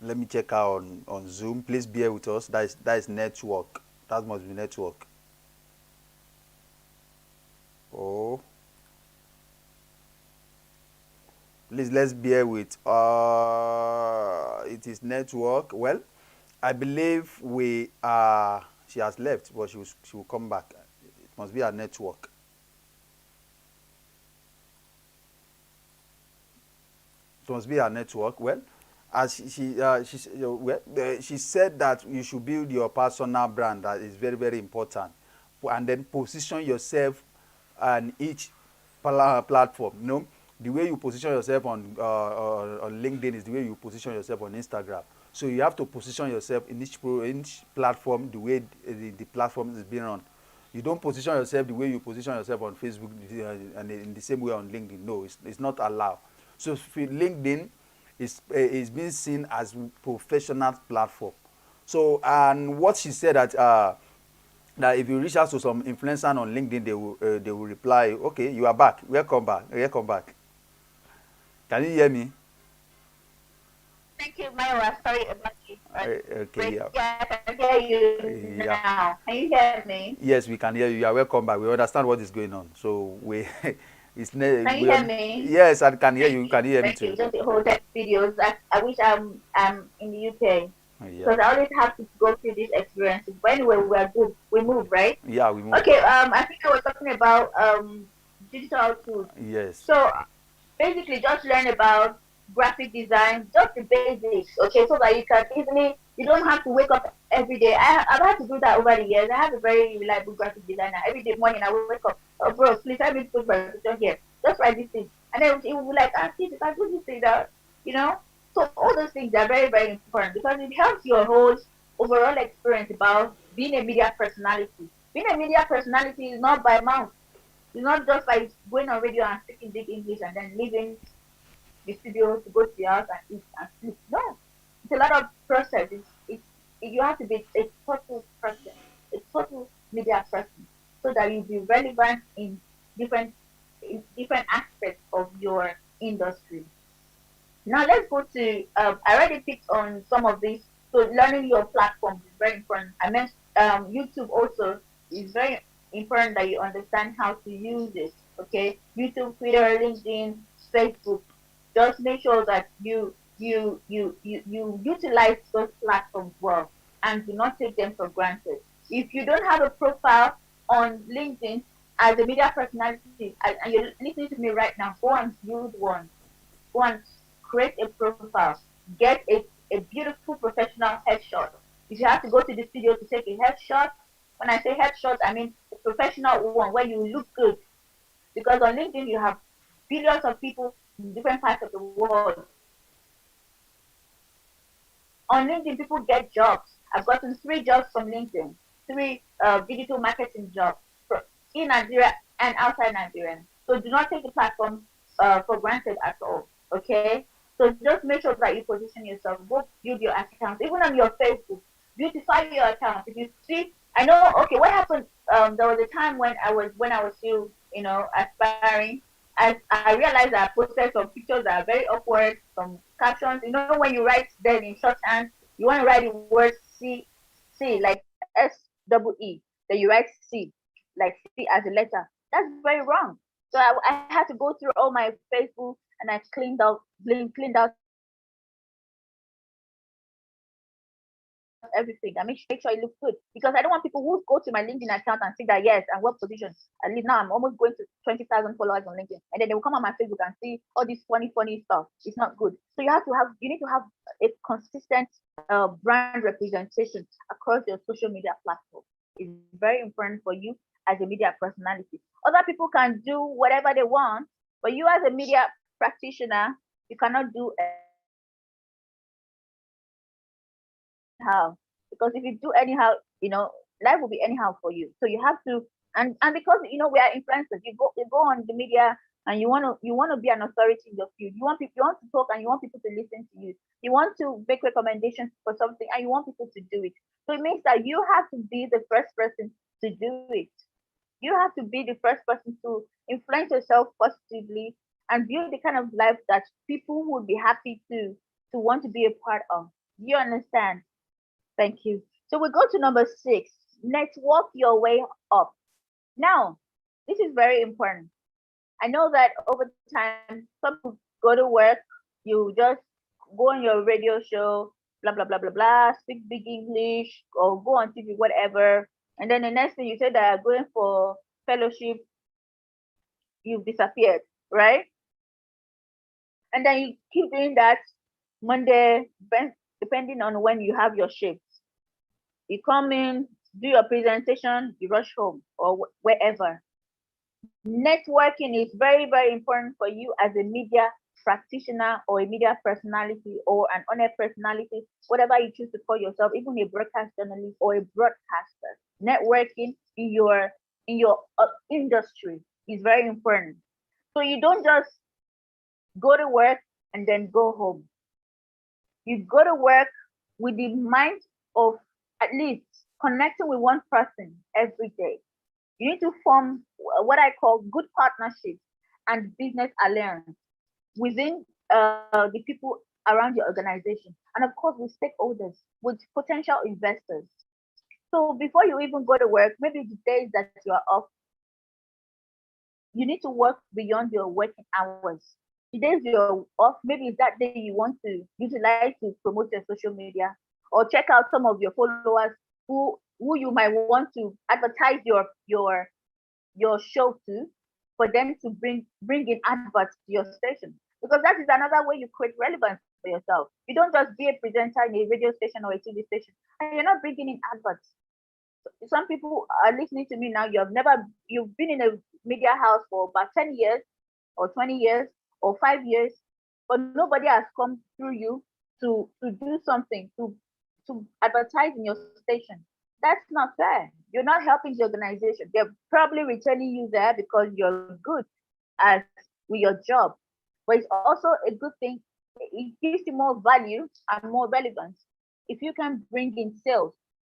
Let me check out on Zoom. Please bear with us. That is network. That must be network. Oh, please let's bear with. It is network. Well, I believe we are. She has left, but she will come back. It must be a network. It must be a network. Well, as she said that you should build your personal brand. That is very very important, and then position yourself on each platform. The way you position yourself on LinkedIn is the way you position yourself on Instagram. So you have to position yourself in each platform the way the platform is being run. You don't position yourself the way you position yourself on Facebook and in the same way on LinkedIn. No, it's not allowed. So LinkedIn is being seen as professional platform. So and what she said that if you reach out to some influencer on LinkedIn, they will reply, okay, you are back, welcome back, welcome back. Can you hear me? Thank you, Myra. Sorry about the Okay, yeah. yeah, I can hear you Yeah. now. Can you hear me? Yes, we can hear you. You are welcome back. We understand what is going on. So we, Can you we hear are, me? yes, I can hear Thank you. You you. can hear me Thank you. too. Just the whole tech videos. I wish I'm in the UK Yeah, because I always have to go through these experiences. But anyway, we are good. We move, right? yeah, we move. Okay. I think I was talking about digital tools. Yes. So basically just learn about graphic design, just the basics, okay, so that you can easily, you don't have to wake up every day. I've had to do that over the years. I have a very reliable graphic designer. Every day morning I wake up, oh bro, please help me put my picture here. Just write this thing. And then it will be like, ah, see, you can do this thing that, you know. So all those things are very, very important because it helps your whole overall experience about being a media personality. Being a media personality is not by mouth. It's not just like going on radio and speaking big English and then leaving the studio to go to the house and eat and sleep. No, it's a lot of process. You have to be a total person, a total media person, so that you be relevant different in different aspects of your industry. Now let's go to. I already picked on some of these. So learning your platforms is very important. I meant YouTube also is very important that you understand how to use it. Okay, YouTube, Twitter, LinkedIn, Facebook. Just make sure that you utilize those platforms well. and do not take them for granted. If you don't have a profile on LinkedIn as a media personality, and you're listening to me right now, go and build one. Go and create a profile. Get a beautiful professional headshot. If you have to go to the studio to take a headshot, when I say headshot, I mean a professional one where you look good. Because on LinkedIn, you have billions of people in different parts of the world. On LinkedIn, people get jobs. I've gotten 3 jobs from LinkedIn, 3 digital marketing jobs in Nigeria and outside Nigeria. So do not take the platform for granted at all. Okay. So just make sure that you position yourself. Go build your account, even on your Facebook. Beautify your account. If you see, I know. Okay, what happened? There was a time when I was still, aspiring. I realized that I posted some pictures that are very awkward, some captions. You know, when you write then in shorthand, you want to write the word C like SEE, then you write C like C as a letter. That's very wrong. So I had to go through all my Facebook and I cleaned out everything. I make sure it looks good because I don't want people who go to my LinkedIn account and see that yes, and what position. At least now I'm almost going to 20,000 followers on LinkedIn, and then they will come on my Facebook and see all this funny stuff. It's not good. So you need to you need to have a consistent brand representation across your social media platform. It's very important for you as a media personality. Other people can do whatever they want, but you as a media practitioner, you cannot do anyhow. Because if you do anyhow, life will be anyhow for you. So you have to, and because we are influencers, you go on the media and you want to be an authority in your field. You want to talk and you want people to listen to you. You want to make recommendations for something and you want people to do it. So it means that you have to be the first person to do it. You have to be the first person to influence yourself positively and build the kind of life that people would be happy to want to be a part of. Do you understand? Thank you. So we go to number 6. Network your way up. Now, this is very important. I know that over time, some people go to work, you just go on your radio show, blah, blah, blah, blah, blah, speak big English, or go on TV, whatever. And then the next thing you say that you're going for fellowship, you've disappeared, right? And then you keep doing that Monday, depending on when you have your shift. You come in, do your presentation, you rush home or wherever. Networking is very, very important for you as a media practitioner or a media personality or an on-air personality, whatever you choose to call yourself, even a broadcast journalist or a broadcaster. Networking in your industry is very important. So you don't just go to work and then go home. You go to work with the mind of at least connecting with one person every day. You need to form what I call good partnerships and business alliance within the people around your organization, and of course with stakeholders, with potential investors. So before you even go to work, maybe the days that you are off, you need to work beyond your working hours. The days you're off, maybe it's that day you want to utilize to promote your social media or check out some of your followers who you might want to advertise your show to, for them to bring in adverts to your station. Because that is another way you create relevance for yourself. You don't just be a presenter in a radio station or a TV station and you're not bringing in adverts. Some people are listening to me now. You've been in a media house for about 10 years or 20 years or 5 years, but nobody has come through you to do something to advertise in your station. That's not fair. You're not helping the organization. They're probably returning you there because you're good as with your job. But it's also a good thing. It gives you more value and more relevance if you can bring in sales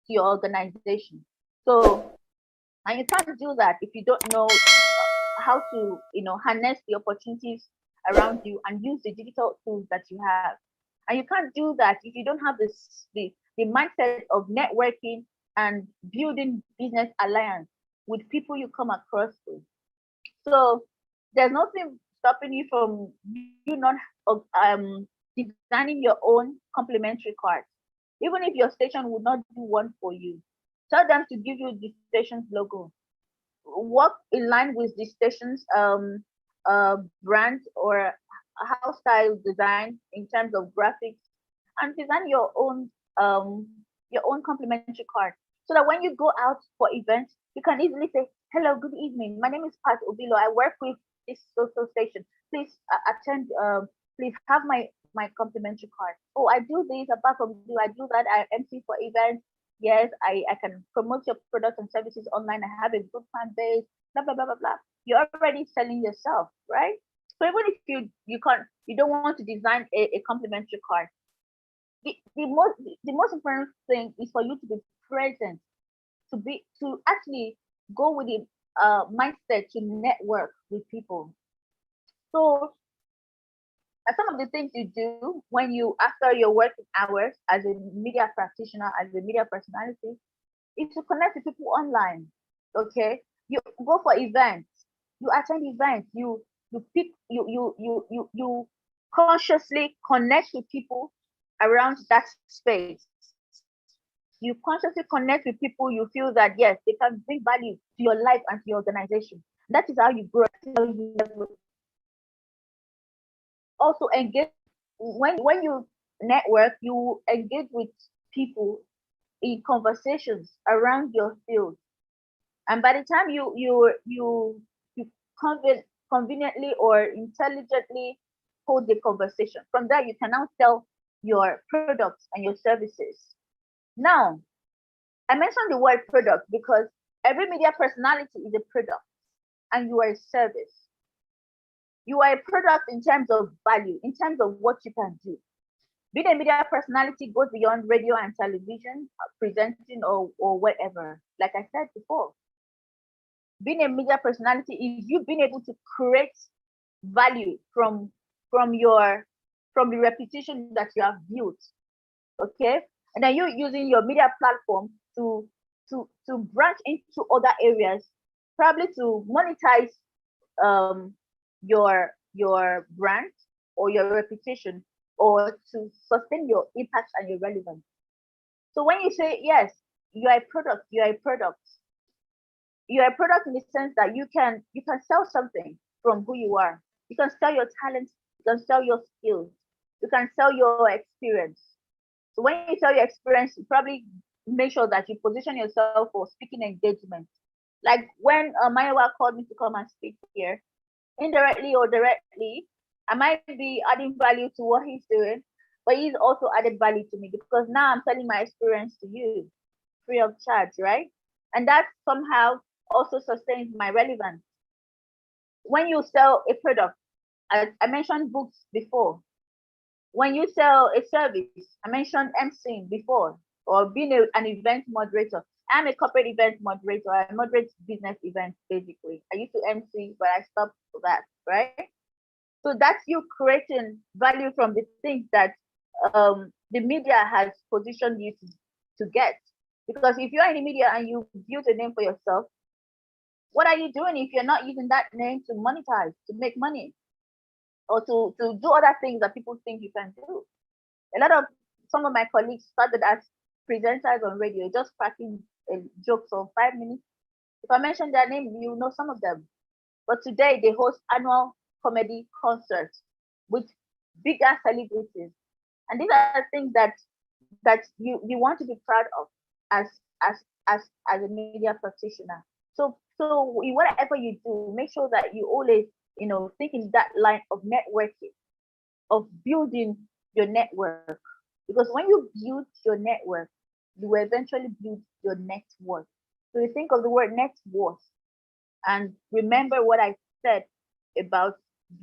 to your organization. So, and you can't do that if you don't know how to, harness the opportunities around you and use the digital tools that you have. And you can't do that if you don't have the mindset of networking and building business alliance with people you come across with. So there's nothing stopping you from you not designing your own complimentary card. Even if your station would not do one for you, tell them to give you the station's logo. Work in line with the station's brand or house style design in terms of graphics, and design your own complimentary card, so that when you go out for events, you can easily say, "Hello, good evening. My name is Pat Obilo. I work with this social station. Please attend. Please have my complimentary card. Oh, I do this. Apart from do I do that? I MC for events. Yes, I can promote your products and services online. I have a good fan base. Blah blah blah blah blah. You're already selling yourself, right? So even if you don't want to design a complimentary card, the most important thing is for you to be present, to actually go with the mindset to network with people. So some of the things you do when you after your working hours as a media practitioner, as a media personality, is to connect with people online. Okay, you go for events, you attend events, you pick you consciously connect with people around that space. You consciously connect with people you feel that yes, they can bring value to your life and to your organization. That is how you grow. That is how you level. Also engage when you network, you engage with people in conversations around your field, and by the time you conveniently or intelligently hold the conversation, from there you can now sell your products and your services. Now, I mentioned the word product because every media personality is a product and you are a service. You are a product in terms of value, in terms of what you can do. Being a media personality goes beyond radio and television, presenting or whatever. Like I said before, being a media personality is you being able to create value from your from the reputation that you have built. Okay, and then you using your media platform to branch into other areas, probably to monetize um your brand or your reputation, or to sustain your impact and your relevance. So when you say yes, you are a product, you are a product in the sense that you can sell something from who you are. You can sell your talents, you can sell your skills, you can sell your experience. So when you sell your experience, you probably make sure that you position yourself for speaking engagement. Like when Mayowa called me to come and speak here, indirectly or directly, I might be adding value to what he's doing, but he's also added value to me because now I'm telling my experience to you free of charge, right? And that somehow also sustains my relevance. When you sell a product, I mentioned books before. When you sell a service, I mentioned emceeing before, or being an event moderator. I'm a corporate event moderator. I moderate business events basically. I used to MC, but I stopped for that, right? So that's you creating value from the things that the media has positioned you to get. Because if you're in the media and you build a name for yourself, what are you doing if you're not using that name to monetize, to make money, or to do other things that people think you can do? A lot of some of my colleagues started as presenters on radio, just cracking jokes for 5 minutes. If I mention their name, you know some of them. But today they host annual comedy concerts with bigger celebrities, and these are things that you want to be proud of as as as a media practitioner. So in whatever you do, make sure that you always think in that line of networking, of building your network, because when you build your network, you will eventually build your net worth. So you think of the word net worth and remember what I said about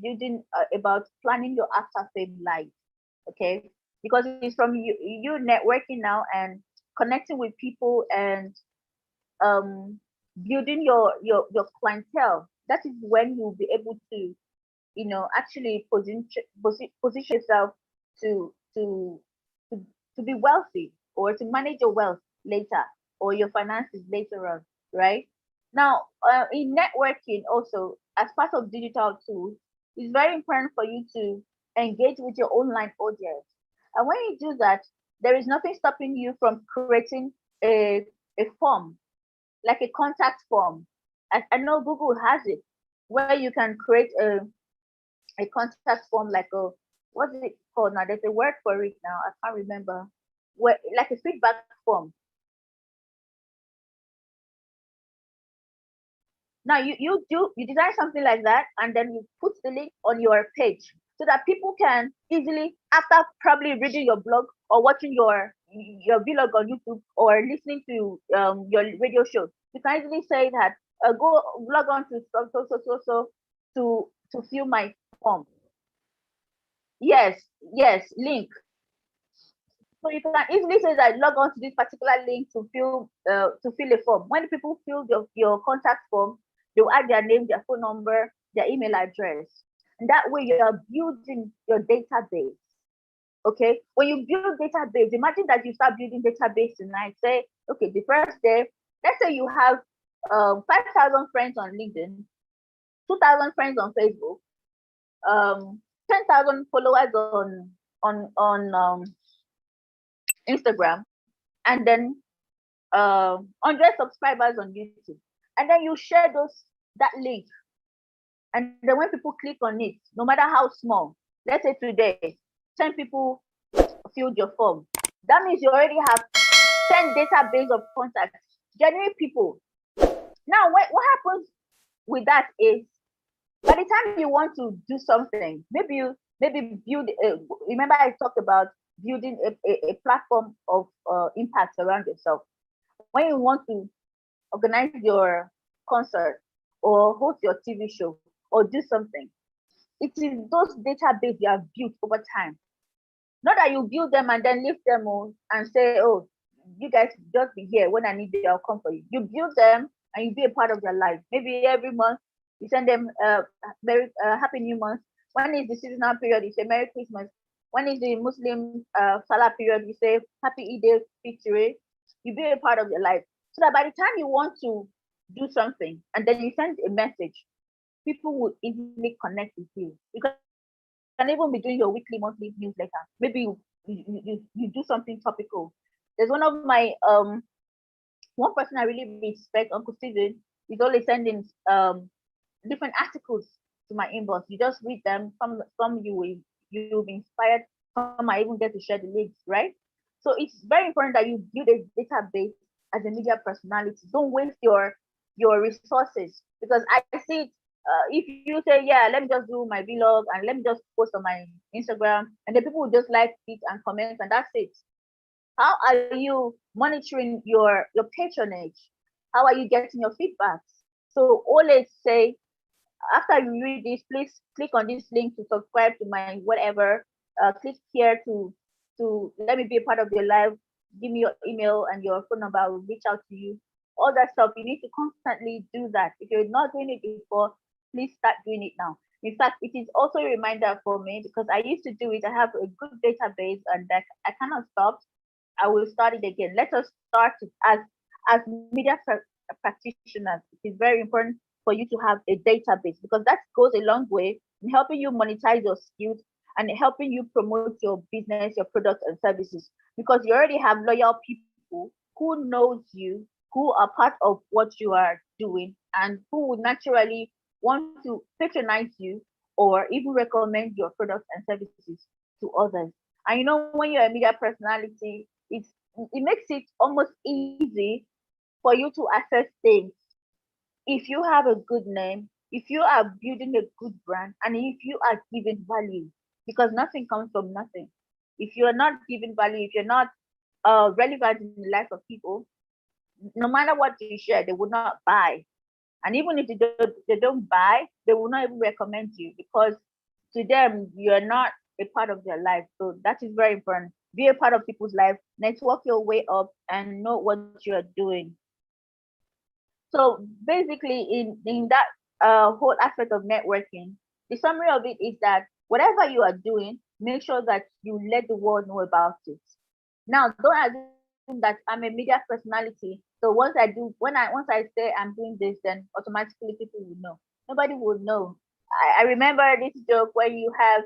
building, about planning your after fame life. Okay, because it's from you networking now and connecting with people and um building your clientele. That is when you'll be able to actually position yourself to to to to be wealthy, or to manage your wealth later, or your finances later on, right? Now, in networking also, as part of digital tools, it's very important for you to engage with your online audience. And when you do that, there is nothing stopping you from creating a form, like a contact form. I know Google has it, where you can create a contact form, like a, what's it called now? There's a word for it now. I can't remember. Where, like a feedback form. Now you design something like that, and then you put the link on your page so that people can easily, after probably reading your blog or watching your vlog on YouTube or listening to your radio show, you can easily say that, go log on to so to fill my form. Yes, yes, link. So you can easily say that log on to this particular link to fill a form. When people fill your contact form, they'll add their name, their phone number, their email address. And that way you're building your database. Okay. When you build database, imagine that you start building database tonight. Say, okay, the first day, let's say you have 5,000 friends on LinkedIn, 2,000 friends on Facebook, 10,000 followers on Instagram, and then 100 subscribers on YouTube, and then you share that link, and then when people click on it, no matter how small, let's say today 10 people filled your form, that means you already have 10 database of contacts, genuine people. Now what happens with that is, by the time you want to do something, maybe build remember I talked about building a platform of impact around yourself. When you want to organize your concert or host your TV show or do something, it is those database you have built over time. Not that you build them and then leave them all and say, oh, you guys just be here. When I need it, I'll come for you. You build them and you be a part of their life. Maybe every month you send them very happy new month. When is the seasonal period? You say Merry Christmas. When is the Muslim Salah period? You say Happy Eid al-Fitr. You be a part of their life, so that by the time you want to do something and then you send a message, people will easily connect with you. You can even be doing your weekly, monthly newsletter. Maybe you do something topical. There's one person I really respect, Uncle Steven. He's always sending different articles to my inbox. You just read them. Some you'll be inspired. Some might even get to share the links, right? So it's very important that you build a database as a media personality. Don't waste your resources, because I see it. If you say, yeah, let me just do my vlog and let me just post on my Instagram, and then people will just like it and comment, and that's it. How are you monitoring your patronage? How are you getting your feedbacks? So always say, after you read this, please click on this link to subscribe to my whatever. Click here to let me be a part of your life. Give me your email and your phone number. I will reach out to you. All that stuff. You need to constantly do that. If you're not doing it before, please start doing it now. In fact, it is also a reminder for me, because I used to do it. I have a good database and that I cannot stop. I will start it again. Let us start it as media practitioners. It is very important for you to have a database, because that goes a long way in helping you monetize your skills and helping you promote your business, your products and services, because you already have loyal people who knows you, who are part of what you are doing, and who would naturally want to patronize you or even recommend your products and services to others. And you know, when you're a media personality, it makes it almost easy for you to access things. If you have a good name, if you are building a good brand, and if you are giving value, because nothing comes from nothing. If you're not giving value, if you're not relevant in the life of people, no matter what you share, they will not buy. And even if they don't buy, they will not even recommend you, because to them, you're not a part of their life. So that is very important. Be a part of people's life, network your way up, and know what you're doing. So basically, in that whole aspect of networking, the summary of it is that whatever you are doing, make sure that you let the world know about it. Now, don't assume that I'm a media personality. So once I say I'm doing this, then automatically people will know. Nobody will know. I remember this joke where you have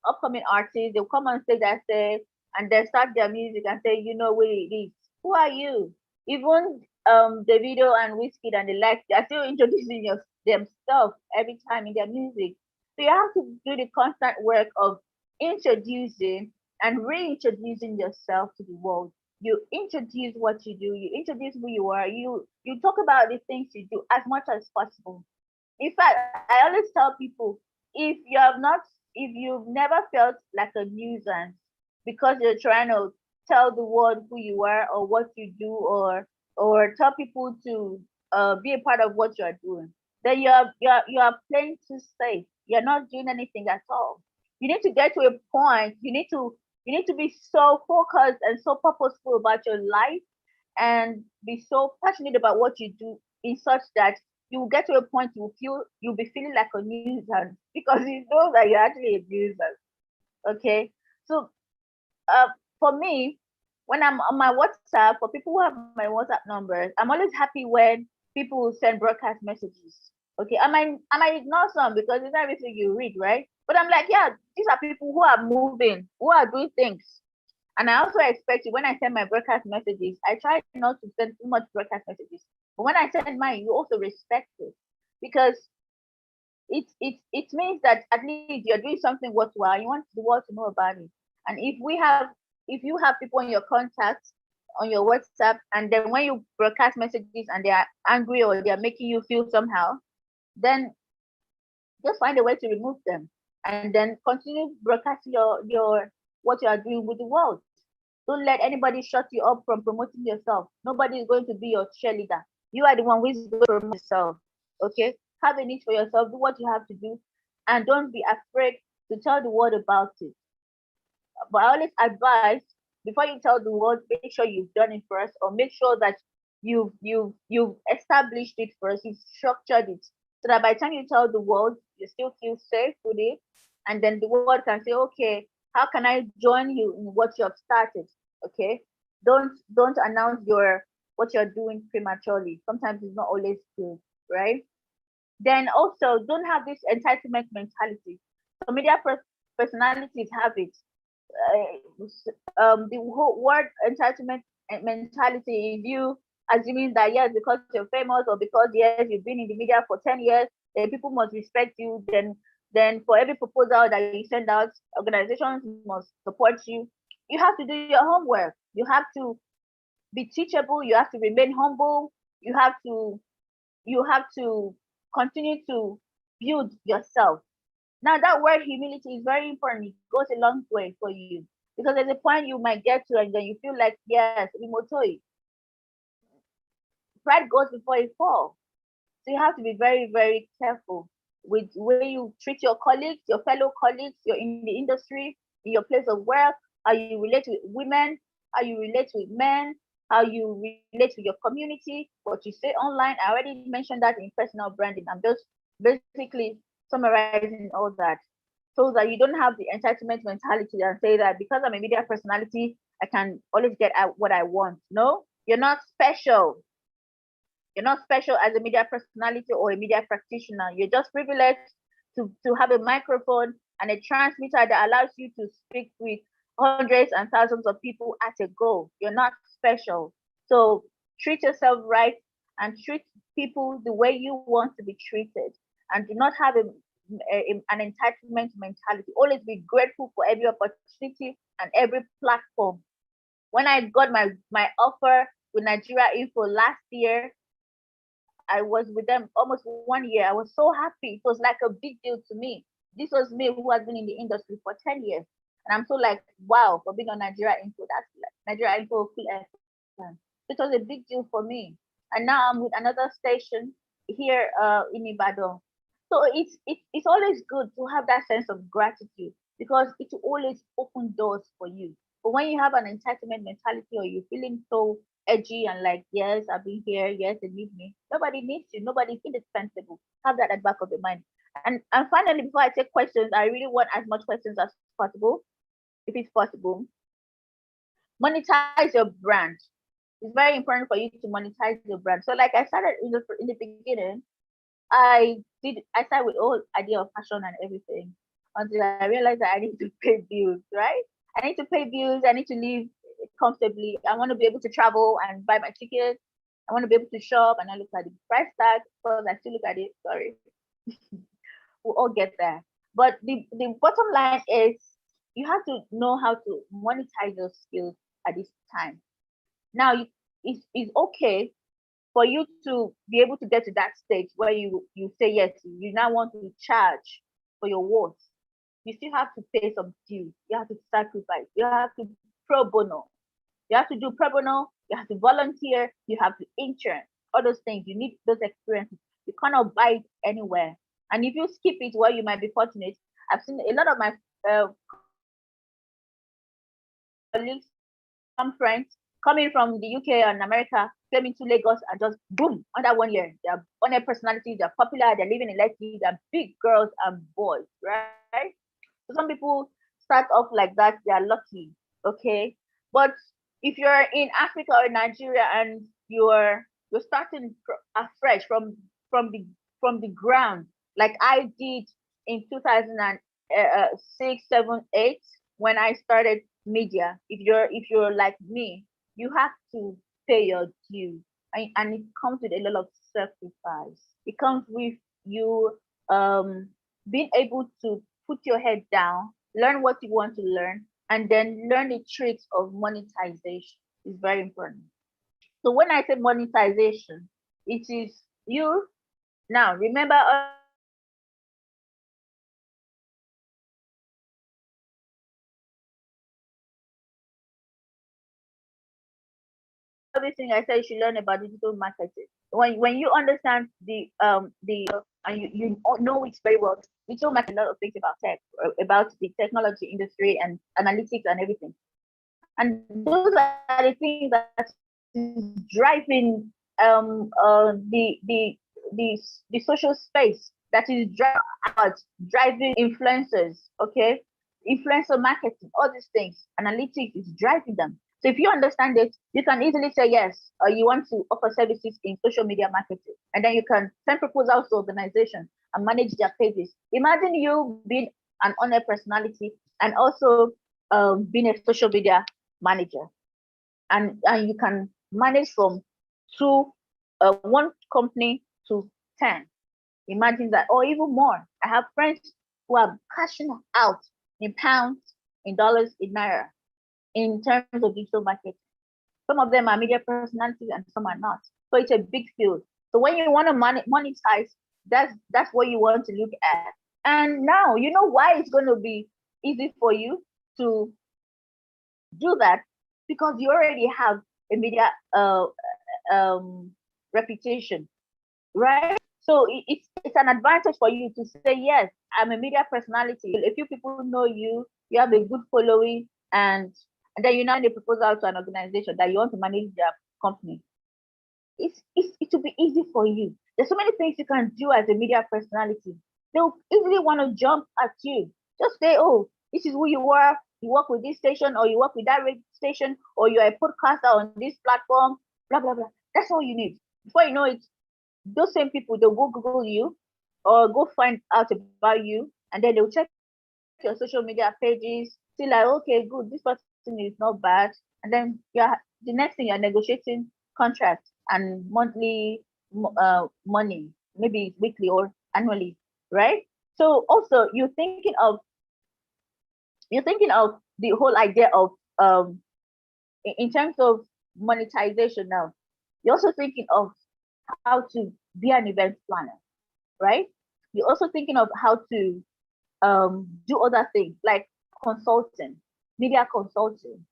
upcoming artists. They'll come on stage and say, and then start their music and say, you know what it is. Who are you? Even the video and Whiskey and the like, they're still introducing themselves every time in their music. So you have to do the constant work of introducing and reintroducing yourself to the world. You introduce what you do, you introduce who you are, you talk about the things you do as much as possible. In fact, I always tell people, if you have not, if you've never felt like a nuisance because you're trying to tell the world who you are or what you do, or tell people to be a part of what you are doing, then you are playing too safe. You're not doing anything at all. You need to get to a point. You need to be so focused and so purposeful about your life and be so passionate about what you do in such that you will get to a point you'll be feeling like a nuisance because you know that you're actually a nuisance. Okay. So for me, when I'm on my WhatsApp, for people who have my WhatsApp numbers, I'm always happy when people send broadcast messages. Okay, I might ignore some because it's not everything you read, right? But I'm like, yeah, these are people who are moving, who are doing things. And I also expect you when I send my broadcast messages, I try not to send too much broadcast messages. But when I send mine, you also respect it because it means that at least you're doing something worthwhile. You want the world to know about it. And if you have people in your contacts on your WhatsApp, and then when you broadcast messages and they are angry or they are making you feel somehow, then just find a way to remove them and then continue broadcasting your what you are doing with the world. Don't let anybody shut you up from promoting yourself. Nobody is going to be your cheerleader. You are the one who is going to promote yourself. Okay? Have a niche for yourself. Do what you have to do, and don't be afraid to tell the world about it. But I always advise, before you tell the world, make sure you've done it first, or make sure that you've established it first, you've structured it, so that by the time you tell the world, you still feel safe with it, and then the world can say, okay, how can I join you in what you have started? Okay, don't announce your what you're doing prematurely. Sometimes it's not always good, right? Then also don't have this entitlement mentality. So personalities have it. The whole word entitlement mentality is you assuming that yes, because you're famous or because yes, you've been in the media for 10 years, then people must respect you. Then for every proposal that you send out, organizations must support you. You have to do your homework. You have to be teachable. You have to remain humble. You have to continue to build yourself. Now that word humility is very important. It goes a long way for you because there's a point you might get to and then you feel like yes, remotoi. Pride goes before a fall. So you have to be very, very careful with the way you treat your colleagues, your fellow colleagues, you're in the industry, in your place of work, how you relate with women, how you relate with men, how you relate with your community, what you say online. I already mentioned that in personal branding. I'm just basically summarizing all that so that you don't have the entitlement mentality and say that because I'm a media personality, I can always get out what I want. No, you're not special. You're not special as a media personality or a media practitioner. You're just privileged to have a microphone and a transmitter that allows you to speak with hundreds and thousands of people at a go. You're not special. So treat yourself right and treat people the way you want to be treated. And do not have an entitlement mentality. Always be grateful for every opportunity and every platform. When I got my offer with Nigeria Info last year, I was with them almost 1 year. I was so happy. It was like a big deal to me. This was me who has been in the industry for 10 years. And I'm so like, wow, for being on Nigeria Info, that's like Nigeria Info Cool FM. It was a big deal for me. And now I'm with another station here in Ibadan. So it's always good to have that sense of gratitude because it will always open doors for you. But when you have an entitlement mentality or you're feeling so edgy and like, yes, I've been here, yes, they need me. Nobody needs you. Nobody's indispensable. Have that at the back of your mind. And finally, before I take questions, I really want as much questions as possible, if it's possible. Monetize your brand. It's very important for you to monetize your brand. So, like I started in the beginning, I started with all idea of fashion and everything until I realized that I need to pay bills, right? I need to pay bills. I need to live comfortably. I want to be able to travel and buy my tickets. I want to be able to shop, and I look at the price tag because I still look at it. Sorry, we'll all get there. But the bottom line is you have to know how to monetize your skills at this time. Now, it's okay for you to be able to get to that stage where you say yes, you now want to charge for your work. You still have to pay some dues. You have to sacrifice. You have to pro bono. You have to do pro bono. You have to volunteer. You have to intern. All those things. You need those experiences. You cannot buy it anywhere. And if you skip it, well, you might be fortunate. I've seen a lot of my colleagues, some friends coming from the UK and America, came to Lagos and just boom, under 1 year. They're on their personalities, they're popular, they're living in Lekki, they're big girls and boys, right? So some people start off like that, they are lucky, okay? But if you're in Africa or Nigeria and you're starting afresh from the ground, like I did in 2006, 7, 8, when I started media. If you're like me, you have to pay your due, and it comes with a lot of sacrifice. It comes with you being able to put your head down, learn what you want to learn, and then learn the tricks of monetization. Is very important. So when I say monetization, it is you now. Remember all these things I said you should learn about digital marketing, all these things I said you should learn about digital marketing. When you understand the and you know it very well, digital marketing a lot of things about tech, about the technology industry and analytics and everything. And those are the things that is driving the social space, that is driving influencers, okay? Influencer marketing, all these things, analytics is driving them. So if you understand it, you can easily say yes, or you want to offer services in social media marketing, and then you can send proposals to organizations and manage their pages. Imagine you being an honest personality and also being a social media manager, and you can manage from two one company to 10. Imagine that, or even more. I have friends who are cashing out in pounds, in dollars, in naira, in terms of digital marketing. Some of them are media personalities and some are not. So it's a big field. So when you want to monetize, that's what you want to look at. And now you know why it's going to be easy for you to do that, because you already have a media reputation, right? So it's an advantage for you to say yes, I'm a media personality. A few people know you, you have a good following, and then you now need a proposal to an organization that you want to manage their company. It will be easy for you. There's so many things you can do as a media personality. They'll easily want to jump at you. Just say, oh, this is who you are. You work with this station, or you work with that radio station, or you're a podcaster on this platform, blah, blah, blah. That's all you need. Before you know it, those same people, they'll go Google you or go find out about you, and then they'll check your social media pages, see like, okay, good, this person is not bad. And then the next thing you're negotiating contracts and monthly money, maybe weekly or annually, right? So also you're thinking of the whole idea of in terms of monetization now. You're also thinking of how to be an event planner, right? You're also thinking of how to do other things like consulting, media consulting.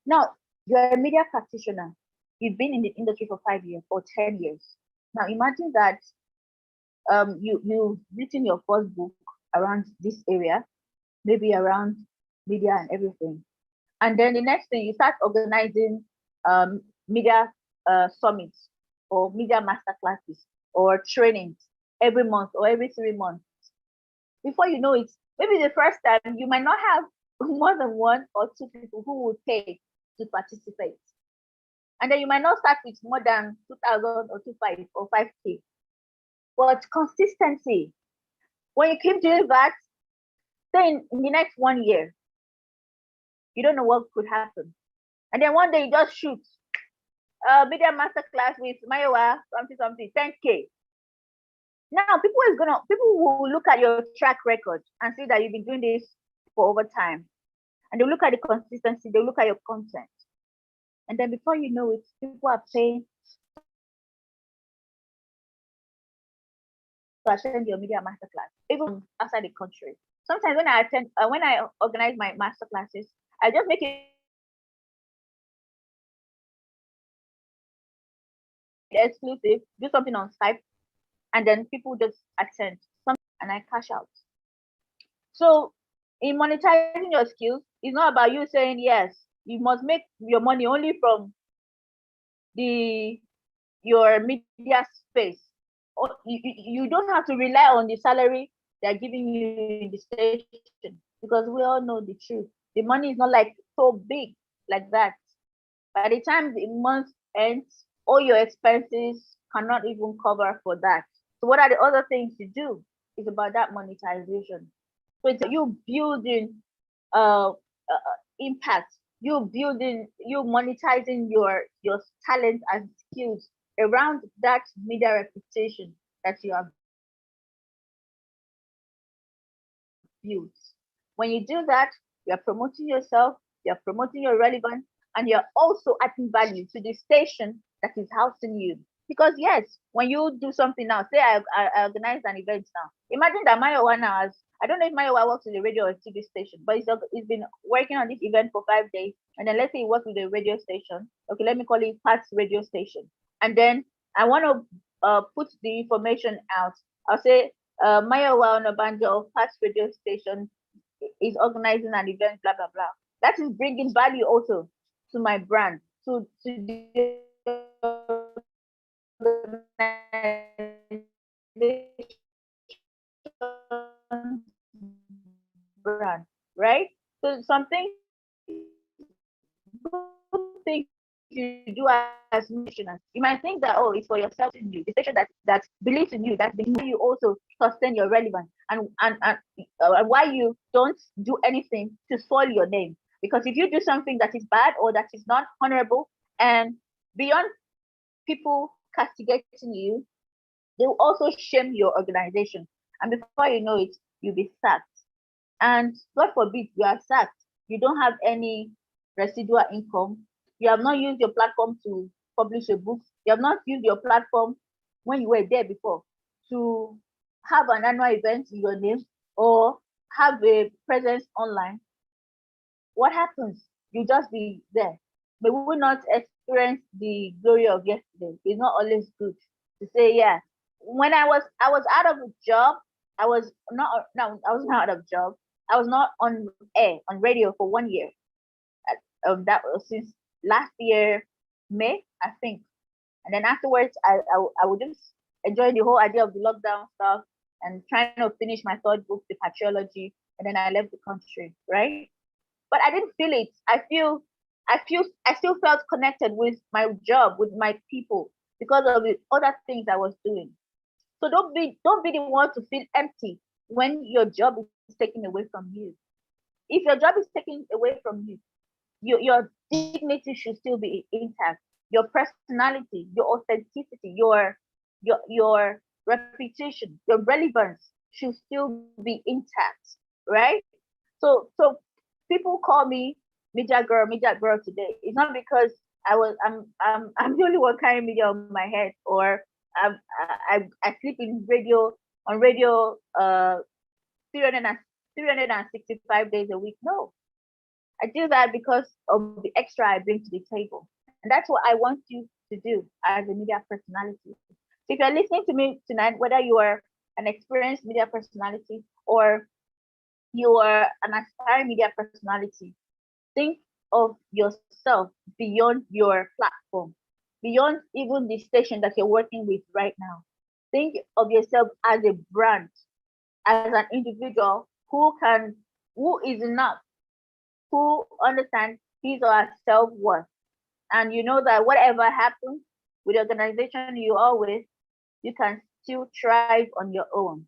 Now, you're a media practitioner. You've been in the industry for 5 years or 10 years. Now, imagine that you've written your first book around this area, maybe around media and everything. And then the next thing, you start organizing media summits or media master classes or trainings every month or every 3 months. Before you know it, maybe the first time you might not have more than one or two people who would pay to participate. And then you might not start with more than 2,000 or 2,500 or 5K. But consistency, when you keep doing that, then in the next 1 year, You don't know what could happen. And then one day you just shoot media masterclass with Mayowa, something, 10K. Now people will look at your track record and see that you've been doing this for over time. And they'll look at the consistency, they'll look at your content. And then before you know it, people are paying to attend your media masterclass, even outside the country. Sometimes when I organize my masterclasses, I just make it exclusive, do something on Skype, and then people just attend and I cash out. So in monetizing your skills, it's not about you saying yes. You must make your money only from your media space. Or you don't have to rely on the salary they're giving you in the station, because we all know the truth. The money is not like so big like that. By the time the month ends, all your expenses cannot even cover for that. So what are the other things you do? It's about that monetization. So it's you building impact, you monetizing your talent and skills around that media reputation that you have built. When you do that, you're promoting yourself, you're promoting your relevance, and you're also adding value to the station that is housing you. Because yes, when you do something now, say I organize an event now. Imagine that Mayowa now has, I don't know if Mayowa works with a radio or TV station, but he's been working on this event for 5 days. And then let's say he works with a radio station. Okay, let me call it Pat's radio station. And then I want to put the information out. I'll say Mayowa Onabanjo of Pat's radio station is organizing an event, blah blah blah. That is bringing value also to my brand, to the brand, right? So something thing you do as missioners. You might think that, oh, it's for yourself in you, the station that believes in you, that you also sustain your relevance, and why you don't do anything to spoil your name. Because if you do something that is bad or that is not honorable, and beyond people castigating you, they will also shame your organization. And before you know it, you'll be sacked. And God forbid you are sacked. You don't have any residual income. You have not used your platform to publish a book. You have not used your platform when you were there before to have an annual event in your name or have a presence online. What happens? You just be there. But we will not experience the glory of yesterday. It's not always good to say, yeah. When I was out of a job, I was not no, I was not out of job. I was not on air on radio for 1 year. That was since last year, May, I think. And then afterwards, I would just enjoy the whole idea of the lockdown stuff and trying to finish my third book, the patriology, and then I left the country, right? But I didn't feel it. I still felt connected with my job, with my people, because of the other things I was doing. So don't be the one to feel empty when your job is taken away from you. If your job is taken away from you, your dignity should still be intact. Your personality, your authenticity, your reputation, your relevance should still be intact, right? So people call me media girl today. It's not because I'm the only one carrying media on my head, or I sleep in radio on radio 365 days a week. No, I do that because of the extra I bring to the table. And that's what I want you to do as a media personality. So if you're listening to me tonight, whether you are an experienced media personality or you are an aspiring media personality, think of yourself beyond your platform, beyond even the station that you're working with right now. Think of yourself as a brand, as an individual who is enough, who understands his or her self-worth. And you know that whatever happens with the organization you are with, you can still thrive on your own.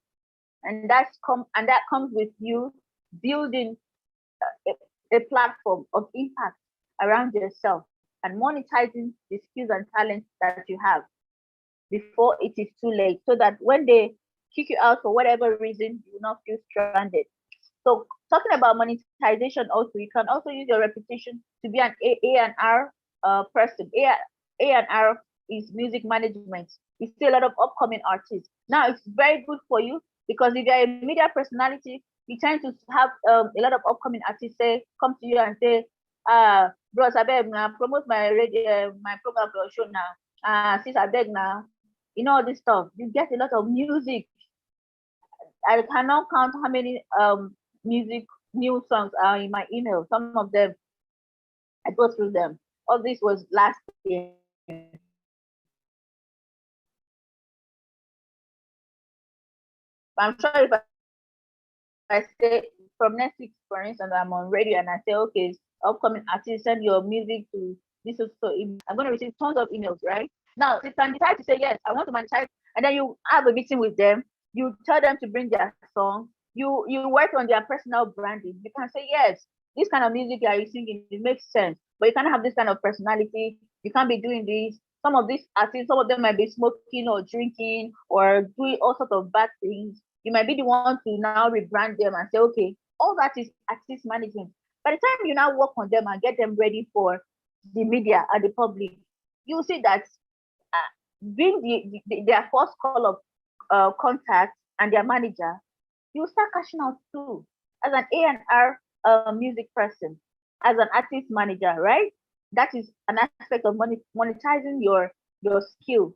And that comes with you building a platform of impact around yourself and monetizing the skills and talents that you have before it is too late, so that when they kick you out for whatever reason, you will not feel stranded. So talking about monetization also, you can also use your reputation to be an A&R person. A&R is music management. You see a lot of upcoming artists. Now it's very good for you because if you're a media personality, you tend to have a lot of upcoming artists say, come to you and say, bros, I beg now, promote my radio, my program for your show now. Sis, I beg now. You know all this stuff. You get a lot of music. I cannot count how many music new songs are in my email. Some of them I go through them. All this was last year. But I'm sure if I say from next week, for instance, I'm on radio and I say, okay, upcoming artists, send your music to this. So I'm going to receive tons of emails, right? Now, they can decide to say, yes, I want to monetize. And then you have a meeting with them. You tell them to bring their song. You work on their personal branding. You can say, yes, this kind of music that you're singing, it makes sense. But you can't have this kind of personality. You can't be doing this. Some of these artists, some of them might be smoking or drinking or doing all sorts of bad things. You might be the one to now rebrand them and say, okay, all that is artist management. By the time you now work on them and get them ready for the media and the public, you see that being their first call of contact and their manager, you start cashing out too as an A&R music person, as an artist manager, right? That is an aspect of monetizing your skill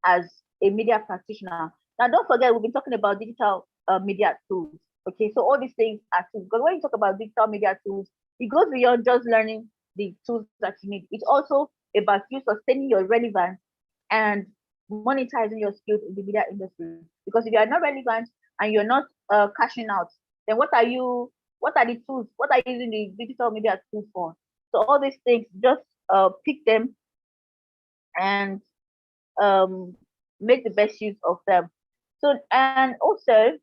as a media practitioner. Now, don't forget, we've been talking about digital media tools. Okay, so all these things are tools. Because when you talk about digital media tools, it goes beyond just learning the tools that you need. It's also about you sustaining your relevance and monetizing your skills in the media industry. Because if you are not relevant and you're not cashing out, then what are the tools? What are you using the digital media tools for? So all these things, just pick them and um, make the best use of them. So, and also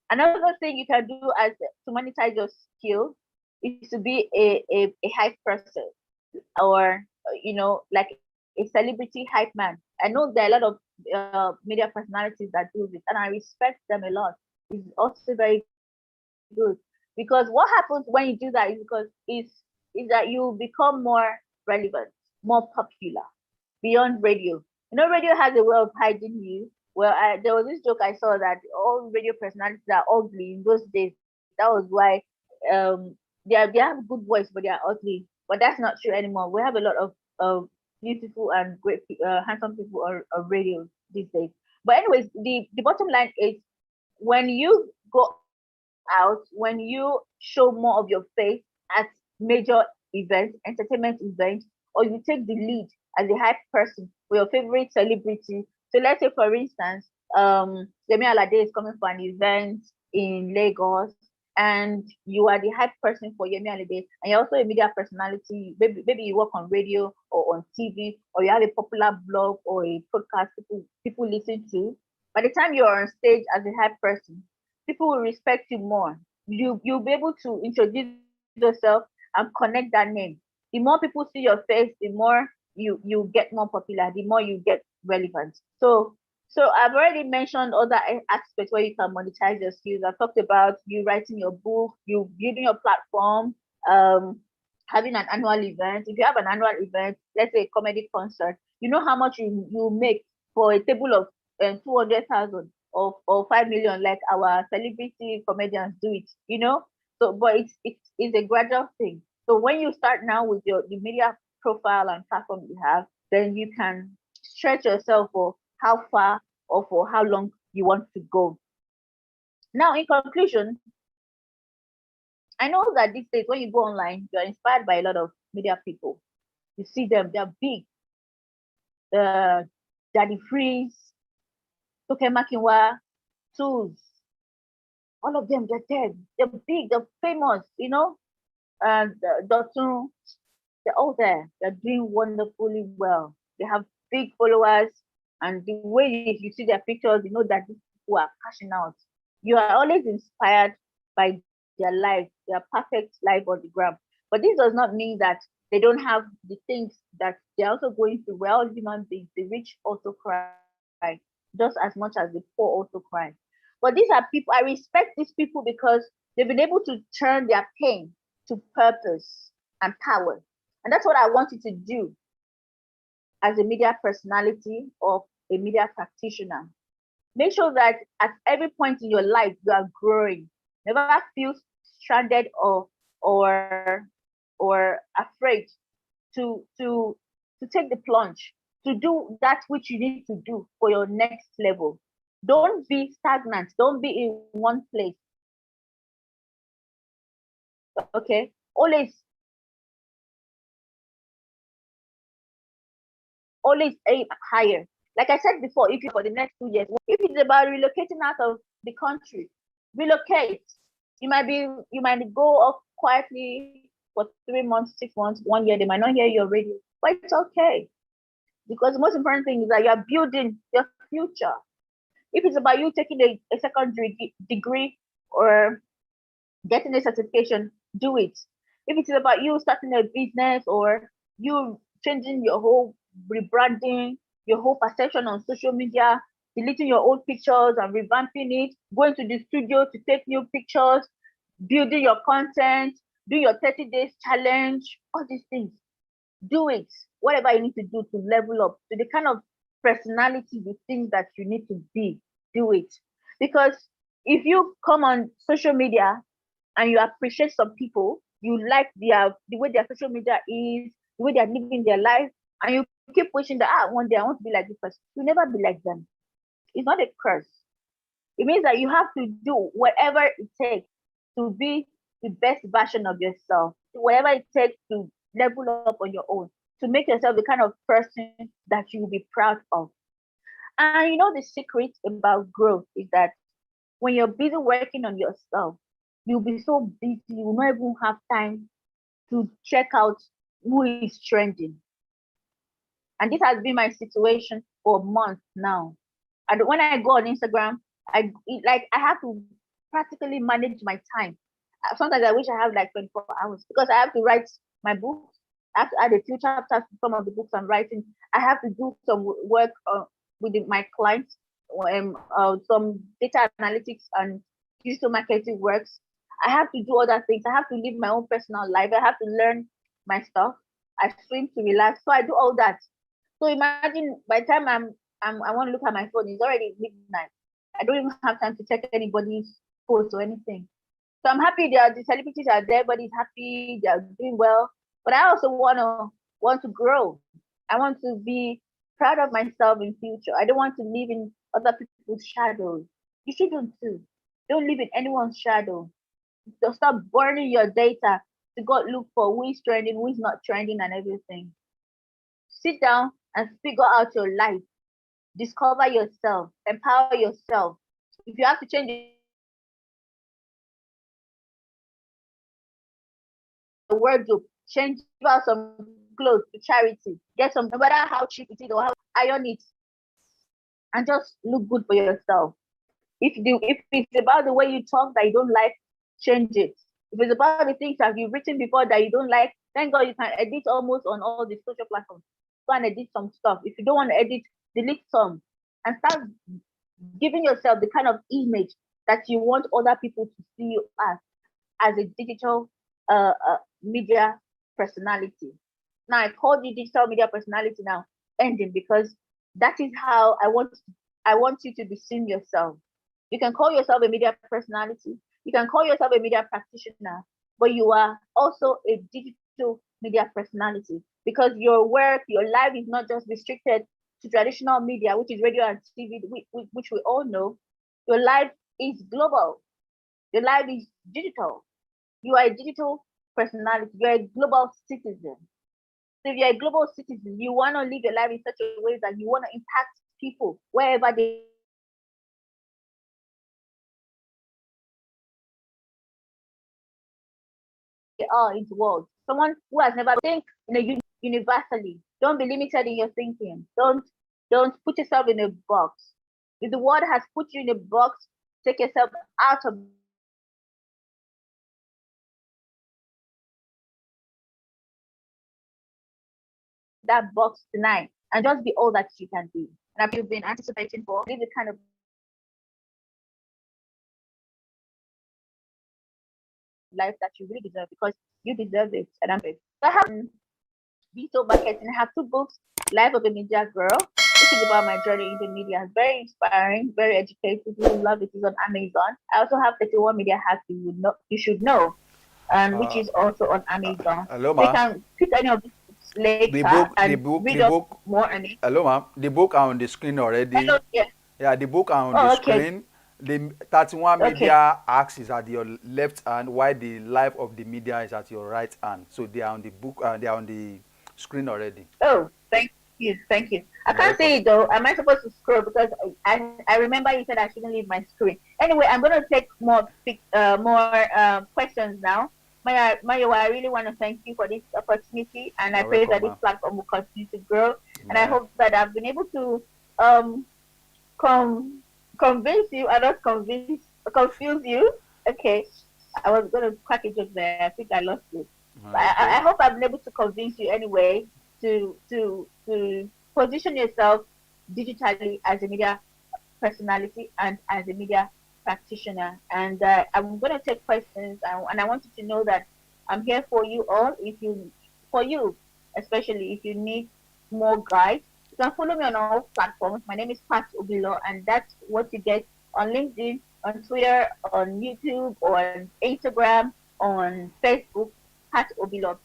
another thing you can do as to monetize your skill is to be a hype person, or like a celebrity hype man. I know there are a lot of media personalities that do this, and I respect them a lot. It's also very good, because what happens when you do that is that you become more relevant, more popular beyond radio. You know, radio has a way of hiding you. Well, there was this joke I saw that all radio personalities are ugly in those days. That was why they have good voice, but they are ugly. But that's not true anymore. We have a lot of beautiful and great, handsome people on radio these days. But anyways, the bottom line is, when you go out, when you show more of your face at major events, entertainment events, or you take the lead as a hype person for your favorite celebrity. So let's say, for instance, Yemi Alade is coming for an event in Lagos, and you are the hype person for Yemi Alade, and you're also a media personality. Maybe you work on radio or on TV, or you have a popular blog or a podcast people listen to. By the time you're on stage as a hype person, people will respect you more. You'll be able to introduce yourself and connect that name. The more people see your face, the more you get more popular, the more you get relevant. So I've already mentioned other aspects where you can monetize your skills. I've talked about you writing your book, you building your platform, um, having an annual event. If you have an annual event, let's say a comedy concert, you know how much you make for a table of 200,000 or 5 million, like our celebrity comedians do it, So, but it's a gradual thing. So when you start now with the media profile and platform you have, then you can stretch yourself for how far or for how long you want to go. Now, in conclusion, I know that these days when you go online, you're inspired by a lot of media people. You see them, they're big. Daddy Freeze, Toke Makinwa, Tools, all of them, they're dead. They're big, they're famous, and Dotun, they're all there. They're doing wonderfully well. They have big followers, and the way you see their pictures, you know that these people are cashing out. You are always inspired by their life, their perfect life on the ground. But this does not mean that they don't have the things that they're also going through. We're all human beings. The rich also cry just as much as the poor also cry. But these are people, I respect these people because they've been able to turn their pain to purpose and power. And that's what I want you to do as a media personality or a media practitioner. Make sure that at every point in your life you are growing. Never feel stranded or or afraid to take the plunge, to do that which you need to do for your next level. Don't be stagnant. Don't be in one place. Okay. Always aim higher. Like I said before, if you for the next 2 years, if it's about relocating out of the country, relocate. You might go off quietly for 3 months, 6 months, 1 year. They might not hear your radio, but it's okay because the most important thing is that you're building your future. If it's about you taking a secondary degree or getting a certification, do it. If it is about you starting a business or you changing your whole rebranding, your whole perception on social media, deleting your old pictures and revamping it, going to the studio to take new pictures, building your content, do your 30 days challenge, all these things. Do it. Whatever you need to do to level up to the kind of personality you think that you need to be, do it. Because if you come on social media and you appreciate some people, you like the way their social media is, the way they're living their life, and you keep wishing that one day I want to be like this person. You never be like them. It's not a curse. It means that you have to do whatever it takes to be the best version of yourself, whatever it takes to level up on your own, to make yourself the kind of person that you will be proud of. And the secret about growth is that when you're busy working on yourself, you'll be so busy, you will not even have time to check out who is trending. And this has been my situation for months now. And when I go on Instagram, I have to practically manage my time. Sometimes I wish I have like 24 hours because I have to write my books. I have to add a few chapters to some of the books I'm writing. I have to do some work with my clients, some data analytics and digital marketing works. I have to do other things. I have to live my own personal life. I have to learn my stuff. I swim to relax. So I do all that. So imagine by the time I want to look at my phone, it's already midnight. I don't even have time to check anybody's post or anything. So I'm happy the celebrities are there, everybody's happy, they're doing well. But I also want to grow. I want to be proud of myself in future. I don't want to live in other people's shadows. You shouldn't too. Don't live in anyone's shadow. So stop burning your data to go look for who is trending, who is not trending, and everything. Sit down and figure out your life. Discover yourself. Empower yourself. If you have to change the wardrobe, change out some clothes to charity. Get some, no matter how cheap it is or how iron it, and just look good for yourself. If it's about the way you talk that you don't like, change it. If it's about the things that you've written before that you don't like, thank God you can edit almost on all the social platforms. Go and edit some stuff. If you don't want to edit, delete some and start giving yourself the kind of image that you want other people to see you as a digital media personality. Now I called you digital media personality now ending because that is how I want you to be seen yourself. You can call yourself a media personality. You can call yourself a media practitioner, but you are also a digital media personality because your work, your life is not just restricted to traditional media, which is radio and TV, which we all know. Your life is global. Your life is digital. You are a digital personality. You're a global citizen. So if you're a global citizen, you want to live your life in such a way that you want to impact people wherever they are in the world. Someone who has never think universally. Don't be limited in your thinking. Don't put yourself in a box. If the world has put you in a box take yourself out of that box tonight and just be all that you can be. And I feel you've been anticipating for. Please take yourself out of that box tonight and just be all that you can be. And I feel you've been anticipating for. Live the kind of life that you really deserve because you deserve it. And I'm sure you will live the life that you really deserve because you deserve it. And I'm sure you will. So I have digital marketing. I have two books, Life of a Media Girl, which is about my journey in the media. It's very inspiring, very educative. You will love it. It's on Amazon. I also have 31 Media Hacks you should know, and which Uh, is also on Amazon. hello, So you ma. can pick any of these books The later book, the and book, read the up book. more on it. Hello, ma'am. The book are on the screen already. Hello, yeah. Yeah, the book are on the Oh, okay, screen. The 31 okay, media acts is at your left hand, while the life of the media is at your right hand. So they are on the book. They are on the screen already. Oh, thank you, thank you. I You're can't welcome. see it though. Am I supposed to scroll because I remember you said I shouldn't leave my screen. Anyway, I'm gonna take more questions now. Maya, I really want to thank you for this opportunity, and I You're pray welcome, that this ma'am. platform will continue to grow. And I Yeah. hope that I've been able to um com- convince you, and not confuse you. Okay, I was gonna crack a joke there. I think I lost it. But I Okay. hope I've been able to convince you anyway to position yourself digitally as a media personality and as a media practitioner. And I'm going to take questions, and I want you to know that I'm here for you all. For you, especially if you need more guides, you can follow me on all platforms. My name is Pat Obilor, and that's what you get on LinkedIn, on Twitter, on YouTube, on Instagram, on Facebook. Pat Obilor,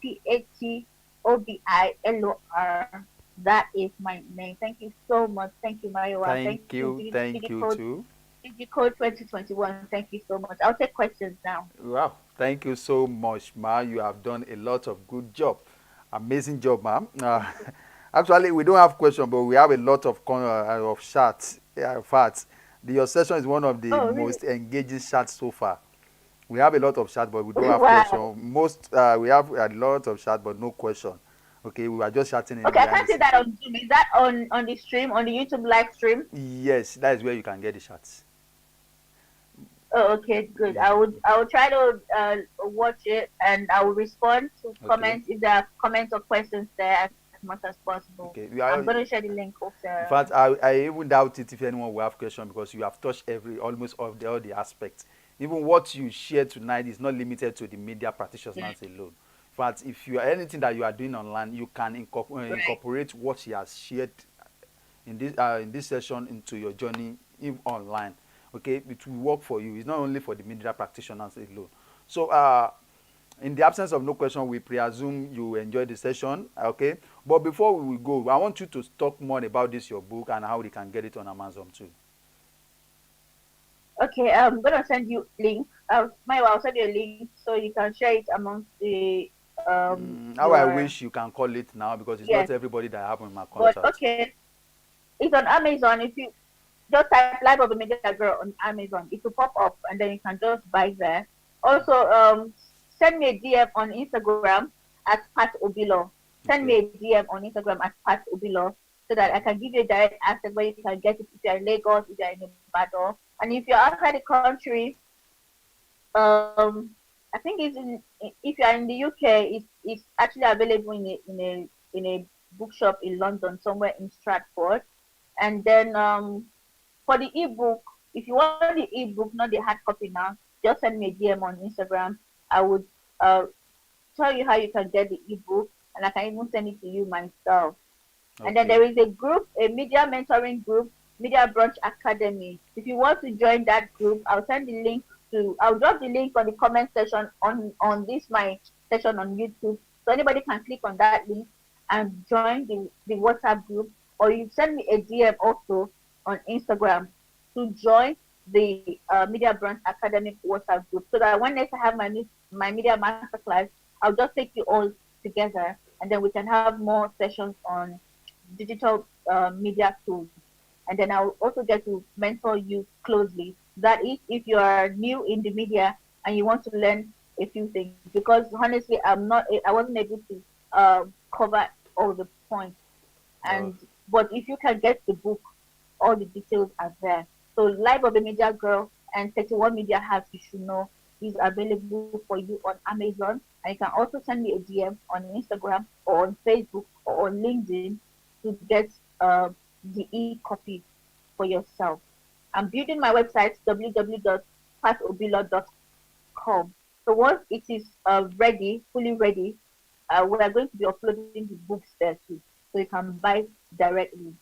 PATOBILOR. That is my name. Thank you so much. Thank you, Mayowa. Thank Thank you, you. Thank you too. DigiCode 2021. Thank you so much. I'll take questions now. Wow. Thank you so much, ma. You have done a lot of good job. Amazing job, ma'am. Actually, we don't have questions, but we have a lot of chats. Yeah, in fact, your session is one of the Oh, really? most engaging chats so far. We have a lot of chat, but we don't have Wow. question. Most we have a lot of chat, but no question. Okay, we were just chatting in Okay, I behind can't the see scene. that on Zoom. Is that on the stream, on the YouTube live stream? Yes, that is where you can get the chats. Oh, okay, good. I will try to watch it and I will respond to Okay, comments if there are comments or questions there as much as possible. okay. I'm gonna share the link In also. fact, I even doubt it if anyone will have question because you have touched every almost all the aspects. Even what you share tonight is not limited to the media Yeah, practitioners alone. In fact, if you are anything that you are doing online, you can right. incorporate what she has shared in this session into your journey in online. Okay, it will work for you. It's not only for the media practitioners alone. So in the absence of no question, we presume you enjoyed the session. Okay, but before we go, I want you to talk more about this your book and how they can get it on Amazon too. Okay, I'm gonna send you link. I'll send you a link so you can share it amongst the How I your wish you can call it now because it's yes. not everybody that have in my But contact. okay, it's on Amazon. If you just type Life of a Media Girl on Amazon, it will pop up and then you can just buy there. Also, send me a DM on Instagram at Pat Obilo. Send me Okay. a DM on Instagram at Pat Obilo so that I can give you a direct access where you can get it if you're in Lagos, if you're in Ibadan. And if you're outside the country, um, I think if you're in the UK, it's actually available in a bookshop in London, somewhere in Stratford. And then for the ebook, if you want the ebook, not the hard copy now, just send me a DM on Instagram. I would uh, tell you how you can get the ebook, and I can even send it to you myself. And then Okay. there is a group, a media mentoring group, Media Brunch Academy. If you want to join that group, I'll drop the link on the comment section on this my session on YouTube. So anybody can click on that link and join the WhatsApp group, or you send me a DM also on Instagram to join the Media Brunch Academy WhatsApp group, so that when next I have my media masterclass, I'll just take you all together, and then we can have more sessions on digital media tools. And then I'll also get to mentor you closely. That is, if you are new in the media and you want to learn a few things, because honestly, I wasn't able to cover all the points. Uh, And but if you can get the book, all the details are there. So, Life of a Media Girl and 31 Media Hacks you should know is available for you on Amazon. And you can also send me a DM on Instagram or on Facebook or on LinkedIn to get the e-copy for yourself. I'm building my website www.pathobilor.com. So once it is ready, fully ready, we are going to be uploading the books there too, so you can buy directly.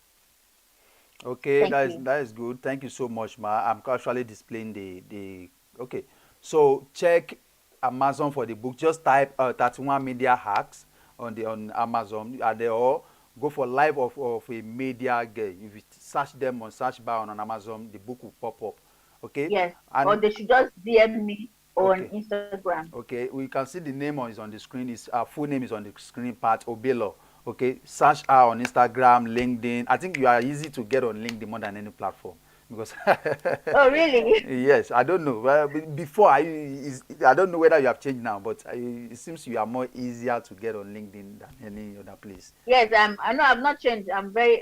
Okay, Thank you. that is good. Thank you so much, Ma. I'm actually displaying the okay. So check Amazon for the book. Just type 31 Media Hacks on Amazon. Are they all? Go for Life of a Media Girl. If you search them on search bar on Amazon, the book will pop up. Okay, Yes, or and they should just DM me on okay, Instagram. okay. We can see the name is on the screen. Is full name is on the screen part. Obilor. Okay, search her on Instagram, LinkedIn. I think you are easy to get on LinkedIn more than any platform because Oh, really? yes, I don't know. Well, before I don't know whether you have changed now, but it seems you are more easier to get on LinkedIn than any other place. Yes, I know I've not changed. I'm very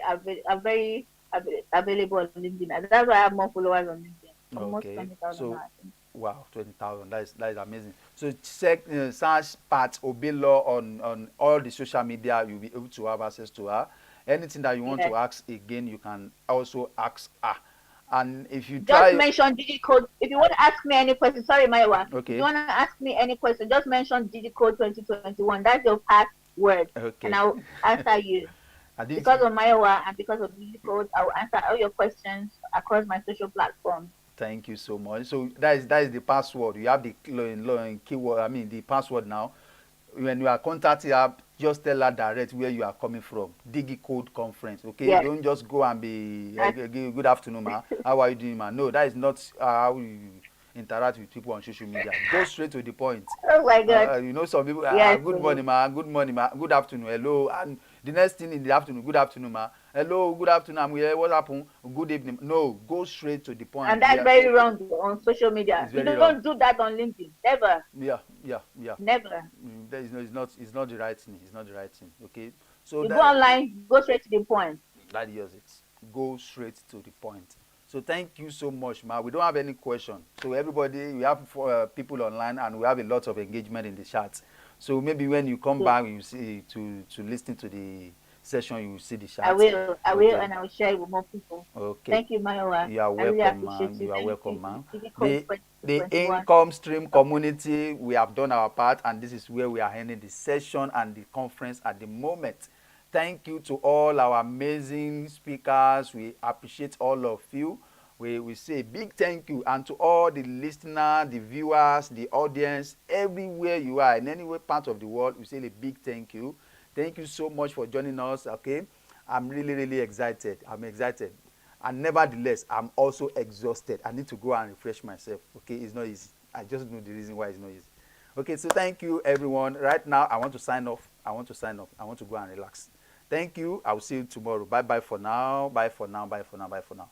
available on LinkedIn. That's why I have more followers on LinkedIn. Almost Okay, 20,000 now, so I think. wow, 20,000. That is amazing. So check search Pat Obilor on all the social media. You'll be able to have access to her. Anything that you want Yes. to ask again, you can also ask her. And if you Just try, mention digicode. If you want to ask me any question, sorry, Maiwa. If you okay, want to ask me any question, just mention digicode 2021. That's your password, and okay. I'll answer you. I think Because of Maiwa and because of digicode, I'll answer all your questions across my social platforms. thank you so much. So that is the password. You have the keyword. I mean the password now. When you are contacting her, just tell her direct where you are coming from. DigiCode conference, okay? Yes, Don't just go and be that's good afternoon, ma. How are you doing, ma? No, that is not how you interact with people on social media. Go straight to the point. oh my God. You know, some people, Yes, good so morning, ma. Good morning, ma. Good afternoon, hello. And the next thing in the afternoon, good afternoon, ma. Hello, good afternoon. I'm here. What happened? Good evening. No, go straight to the point. and that's Yeah, very wrong on social media. it's You very don't wrong. do that on LinkedIn. Never, Yeah, yeah, yeah. never. That is no, it's not the right thing. It's not the right thing. Okay, so You go online, go straight to the point. that is it. Go straight to the point. So thank you so much, ma. We don't have any question. So everybody, we have people online, and we have a lot of engagement in the chat. So maybe when you come Good. back, you see to listen to the session, you will see the I chat. will, I will, Okay, and I will share it with more people. okay. Thank you, Mayowa. You are I really welcome, appreciate man. you. You are Thank welcome, you. man. Give code The 2021. income stream community, we have done our part, and this is where we are ending the session and the conference at the moment. Thank you to all our amazing speakers. We appreciate all of you. We say a big thank you, and to all the listeners, the viewers, the audience, everywhere you are in any part of the world, we say a big thank you. Thank you so much for joining us. Okay, I'm really excited. I'm excited, and nevertheless I'm also exhausted. I need to go and refresh myself. Okay, it's not easy. I just know the reason why it's not easy. Okay, so thank you everyone. Right now I want to sign off. I want to sign off. I want to go and relax. Thank you. I will see you tomorrow. Bye bye for now. Bye for now. Bye for now. Bye for now.